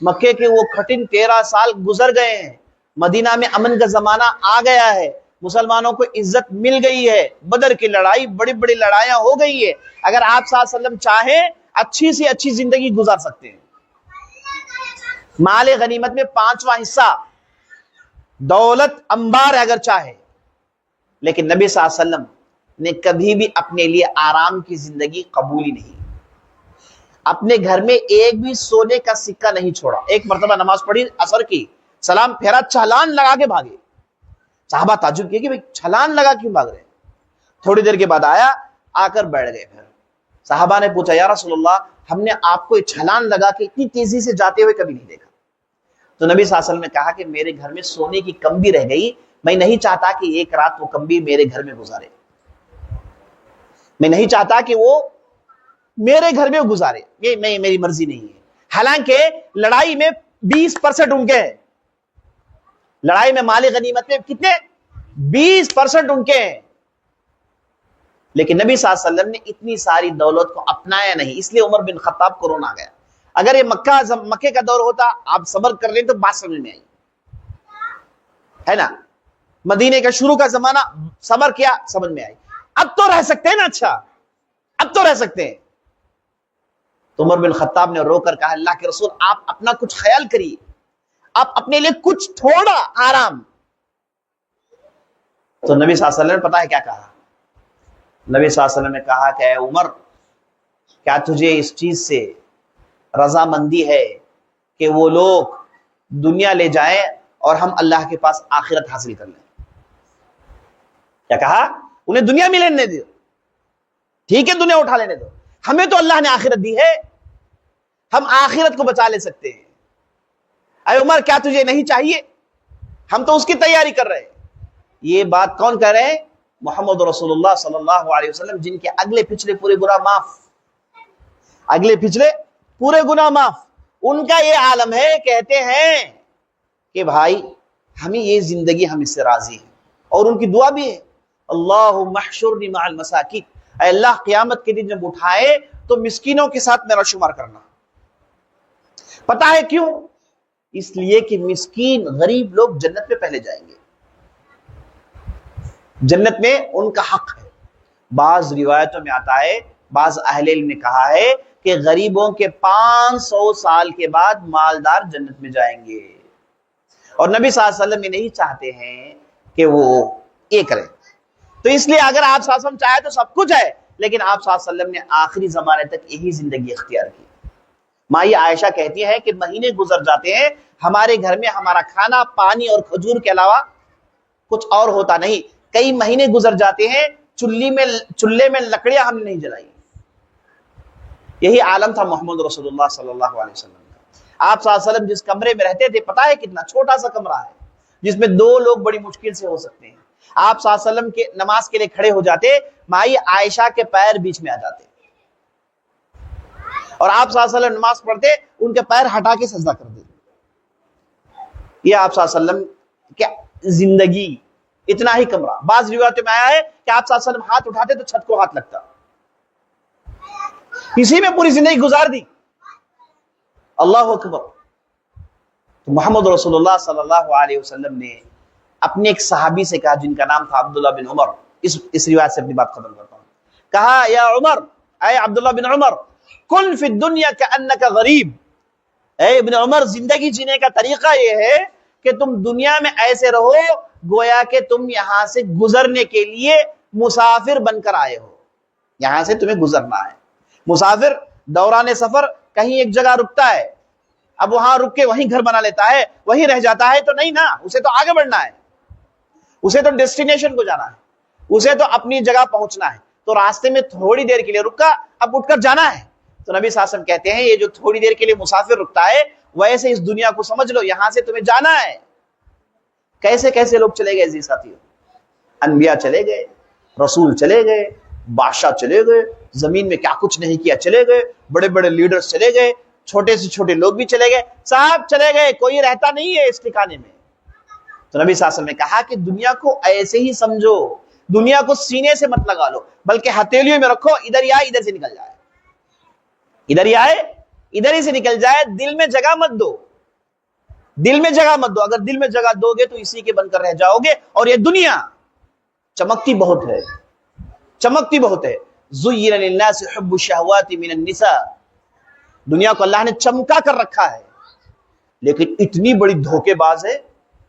مکے کے وہ کٹھن 13 سال گزر گئے ہیں، مدینہ میں امن کا زمانہ آ گیا ہے، مسلمانوں کو عزت مل گئی ہے، بدر کی لڑائی، بڑی بڑی لڑائیاں ہو گئی ہے۔ اگر آپ صلی اللہ علیہ وسلم چاہیں اچھی سی اچھی زندگی گزار سکتے ہیں، مال غنیمت میں 5واں حصہ، دولت انبار ہے اگر چاہے، لیکن نبی صلی اللہ علیہ وسلم نے کبھی بھی اپنے لیے آرام کی زندگی قبول ہی نہیں، اپنے گھر میں ایک بھی سونے کا سکہ نہیں چھوڑا۔ ایک مرتبہ نماز پڑھی عصر کی، سلام پھیرا، چھلان لگا کے بھاگے۔ صحابہ تعجب کیے کہ بھئی چھلان لگا کیوں بھاگ رہے ہیں؟ تھوڑی دیر کے بعد آیا، آ کر بیٹھ گئے۔ پھر صحابہ نے پوچھا یا رسول اللہ، ہم نے آپ کو چھلان لگا کے اتنی تیزی سے جاتے ہوئے کبھی نہیں دیکھا۔ تو نبی صلی اللہ علیہ وسلم نے کہا کہ میرے گھر میں سونے کی کمبی رہ گئی، میں نہیں چاہتا کہ ایک رات وہ کمبی میرے گھر میں گزارے، میں نہیں چاہتا کہ وہ میرے گھر میں گزارے، یہ میری مرضی نہیں ہے۔ حالانکہ لڑائی میں 20% ان کے ہیں، لڑائی میں مال غنیمت میں کتنے؟ 20% ان کے ہیں، لیکن نبی صلی اللہ علیہ وسلم نے اتنی ساری دولت کو اپنایا نہیں، اس لیے عمر بن خطاب کو رونا گیا۔ اگر یہ مکے کا دور ہوتا، آپ صبر کر لیں تو بات سمجھ میں آئی، ہے نا؟ مدینے کا شروع کا زمانہ، صبر کیا، سمجھ میں آئی۔ اب تو رہ سکتے ہیں نا، اچھا اب تو رہ سکتے ہیں۔ تو عمر بن خطاب نے رو کر کہا اللہ کے رسول، آپ اپنا کچھ خیال کریے، آپ اپنے لیے کچھ تھوڑا آرام۔ تو نبی صلی اللہ علیہ وسلم نے پتا ہے کیا کہا؟ نبی صلی اللہ علیہ وسلم نے کہا کہ اے عمر، کیا تجھے اس چیز سے رضامندی ہے کہ وہ لوگ دنیا لے جائیں اور ہم اللہ کے پاس آخرت حاصل کر لیں؟ کیا کہا؟ انہیں دنیا میں لینے دو، ٹھیک ہے دنیا اٹھا لینے دو، ہمیں تو اللہ نے آخرت دی ہے، ہم آخرت کو بچا لے سکتے ہیں۔ اے عمر، کیا تجھے نہیں چاہیے؟ ہم تو اس کی تیاری کر رہے ہیں۔ یہ بات کون کہہ رہے ہیں؟ محمد رسول اللہ صلی اللہ علیہ وسلم، جن کے اگلے پچھلے پورے گناہ معاف، اگلے پچھلے پورے گناہ معاف۔ ان کا یہ عالم ہے، کہتے ہیں کہ بھائی ہمیں یہ زندگی، ہم اس سے راضی ہیں، اور ان کی دعا بھی ہے اللہم احشرنی مع المساکین، اے اللہ قیامت کے دن جب اٹھائے تو مسکینوں کے ساتھ میرا شمار کرنا۔ پتہ ہے کیوں؟ اس لیے کہ مسکین غریب لوگ جنت میں پہلے جائیں گے، جنت میں ان کا حق ہے۔ بعض روایتوں میں آتا ہے، بعض اہل علم نے کہا ہے کہ غریبوں کے 500 سال کے بعد مالدار جنت میں جائیں گے، اور نبی صلی اللہ علیہ وسلم یہ نہیں چاہتے ہیں کہ وہ یہ کریں۔ تو اس لیے اگر آپ صلی اللہ علیہ وسلم چاہے تو سب کچھ ہے، لیکن آپ صلی اللہ علیہ وسلم نے آخری زمانے تک یہی زندگی اختیار کی۔ مائی عائشہ کہتی ہے کہ مہینے گزر جاتے ہیں، ہمارے گھر میں ہمارا کھانا پانی اور کھجور کے علاوہ کچھ اور ہوتا نہیں۔ کئی مہینے گزر جاتے ہیں، چولہے میں لکڑیاں ہم نے نہیں جلائی۔ یہی عالم تھا محمد رسول اللہ صلی اللہ علیہ وسلم کا۔ آپ صلی اللہ علیہ وسلم جس کمرے میں رہتے تھے، پتہ ہے کتنا چھوٹا سا کمرہ ہے جس میں 2 لوگ بڑی مشکل سے ہو سکتے ہیں۔ آپ صلی اللہ علیہ وسلم کے نماز کے لیے کھڑے ہو جاتے، مائی عائشہ کے پیر بیچ میں آ جاتے، اور آپ صلی اللہ علیہ وسلم نماز پڑھتے، ان کے پیر ہٹا کے سجدہ کر دیتے۔ یہ آپ صلی اللہ علیہ وسلم کی زندگی، اتنا ہی کمرہ۔ بعض روایتوں میں آیا ہے کہ آپ صلی اللہ علیہ وسلم ہاتھ اٹھاتے تو چھت کو ہاتھ لگتا، اسی میں پوری زندگی گزار دی۔ اللہ اکبر۔ تو محمد رسول اللہ صلی اللہ علیہ وسلم نے اپنے ایک صحابی سے کہا، جن کا نام تھا عبداللہ بن عمر، اس روایت سے اپنی بات ختم کرتا ہوں، کہا یا عمر، اے عبداللہ بن عمر، کن فی الدنیا کأنک غریب، اے ابن عمر، زندگی جینے کا طریقہ یہ ہے کہ تم دنیا میں ایسے رہو گویا کہ تم یہاں سے گزرنے کے لیے مسافر بن کر آئے ہو، یہاں سے تمہیں گزرنا ہے۔ مسافر دوران سفر کہیں ایک جگہ رکتا ہے، اب وہاں رک کے وہیں گھر بنا لیتا ہے، وہیں رہ جاتا ہے تو نہیں نا، اسے تو آگے بڑھنا ہے، اسے تو ڈیسٹینیشن کو جانا ہے، اسے تو اپنی جگہ پہنچنا ہے۔ تو راستے میں تھوڑی دیر کے لیے رکا، اب اٹھ کر جانا ہے۔ تو نبی صلی اللہ علیہ وسلم کہتے ہیں یہ جو تھوڑی دیر کے لیے مسافر رکتا ہے، ویسے اس دنیا کو سمجھ لو، یہاں سے تمہیں جانا ہے۔ کیسے کیسے لوگ چلے گئے عزیز ساتھیوں، انبیاء چلے گئے، رسول چلے گئے، بادشاہ چلے گئے، زمین میں کیا کچھ نہیں کیا چلے گئے، بڑے بڑے لیڈرز چلے گئے، چھوٹے سے چھوٹے لوگ بھی چلے گئے، صاحب چلے گئے، کوئی رہتا نہیں ہے اس ٹھکانے میں۔ تو نبی صلی اللہ علیہ وسلم نے کہا کہ دنیا کو ایسے ہی سمجھو، دنیا کو سینے سے مت لگا لو، بلکہ ہتھیلیوں میں رکھو، ادھر ہی آئے ادھر سے نکل جائے، ادھر ہی آئے ادھر ہی سے نکل جائے، دل میں جگہ مت دو، دل میں جگہ مت دو۔ اگر دل میں جگہ دو گے تو اسی کے بن کر رہ جاؤ گے۔ اور یہ دنیا چمکتی بہت ہے، چمکتی بہت ہے۔ زُيِّنَ لِلنَّاسِ حُبُّ الشَّهَوَاتِ مِنَ النِّسَاءِ، دنیا کو اللہ نے چمکا کر رکھا ہے، لیکن اتنی بڑی دھوکے باز ہے،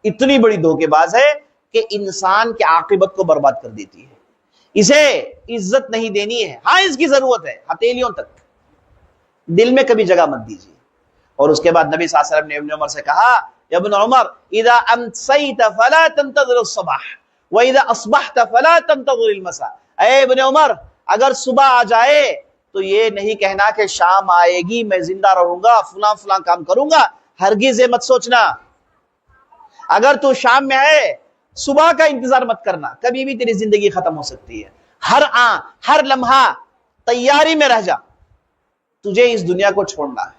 اتنی بڑی دھوکے باز ہے کہ انسان کی عاقبت کو برباد کر دیتی ہے۔ اسے عزت نہیں دینی ہے، ہاں اس کی ضرورت ہے، ہتھیلیوں تک، دل میں کبھی جگہ مت دیجیے۔ اور اس کے بعد نبی صلی اللہ علیہ وسلم نے ابن عمر سے کہا، یا ابن عمر، اذا امسیت فلا تنتظر الصباح واذا اصبحت فلا تنتظر المساء، اے ابن عمر، اگر صبح آ جائے تو یہ نہیں کہنا کہ شام آئے گی میں زندہ رہوں گا، فلاں فلاں کام کروں گا، ہرگز یہ مت سوچنا۔ اگر تو شام میں ہے، صبح کا انتظار مت کرنا، کبھی بھی تیری زندگی ختم ہو سکتی ہے۔ ہر لمحہ تیاری میں رہ جا، تجھے اس دنیا کو چھوڑنا ہے۔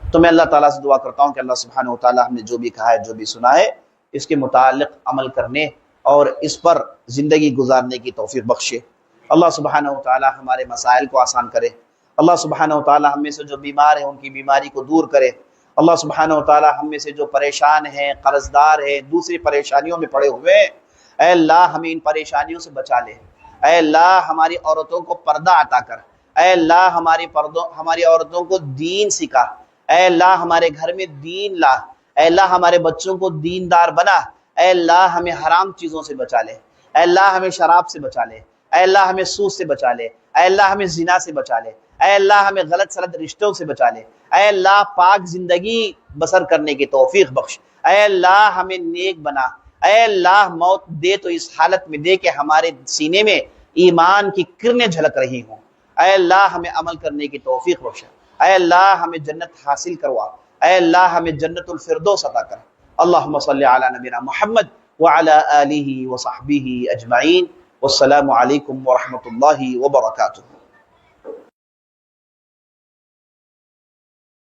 تو میں اللہ تعالیٰ سے دعا کرتا ہوں کہ اللہ سبحانہ وتعالیٰ ہم نے جو بھی کہا ہے، جو بھی سنا ہے، اس کے متعلق عمل کرنے اور اس پر زندگی گزارنے کی توفیق بخشے۔ اللہ سبحانہ وتعالیٰ ہمارے مسائل کو آسان کرے۔ اللہ سبحانہ وتعالیٰ ہم میں سے جو بیمار ہیں ان کی بیماری کو دور کرے۔ اللہ سبحانہ وتعالیٰ ہم میں سے جو پریشان ہیں، قرض دار ہیں، دوسری پریشانیوں میں پڑے ہوئے ہیں، اے اللہ ہمیں ان پریشانیوں سے بچا لے۔ اے اللہ ہماری عورتوں کو پردہ عطا کر۔ اے اللہ ہماری عورتوں کو دین سکھا۔ اے اللہ ہمارے گھر میں دین لا۔ اے اللہ ہمارے بچوں کو دیندار بنا۔ اے اللہ ہمیں حرام چیزوں سے بچا لے۔ اے اللہ ہمیں شراب سے بچا لے۔ اے اللہ ہمیں سود سے بچا لے۔ اے اللہ ہمیں زنا سے بچا لے۔ اے اللہ ہمیں غلط سلط رشتوں سے بچا لے۔ اے اللہ پاک زندگی بسر کرنے کی توفیق بخش۔ اے اللہ ہمیں نیک بنا۔ اے اللہ موت دے تو اس حالت میں دے کہ ہمارے سینے میں ایمان کی کرنیں جھلک رہی ہوں۔ اے اللہ ہمیں عمل کرنے کی توفیق بخش۔ اے اللہ ہمیں جنت حاصل کروا۔ اے اللہ ہمیں جنت الفردوس عطا کر۔ اللہم صلی علی نبینا محمد وعلی آلہ وصحبہ اجمعین۔ والسلام علیکم ورحمۃ اللہ وبرکاتہ۔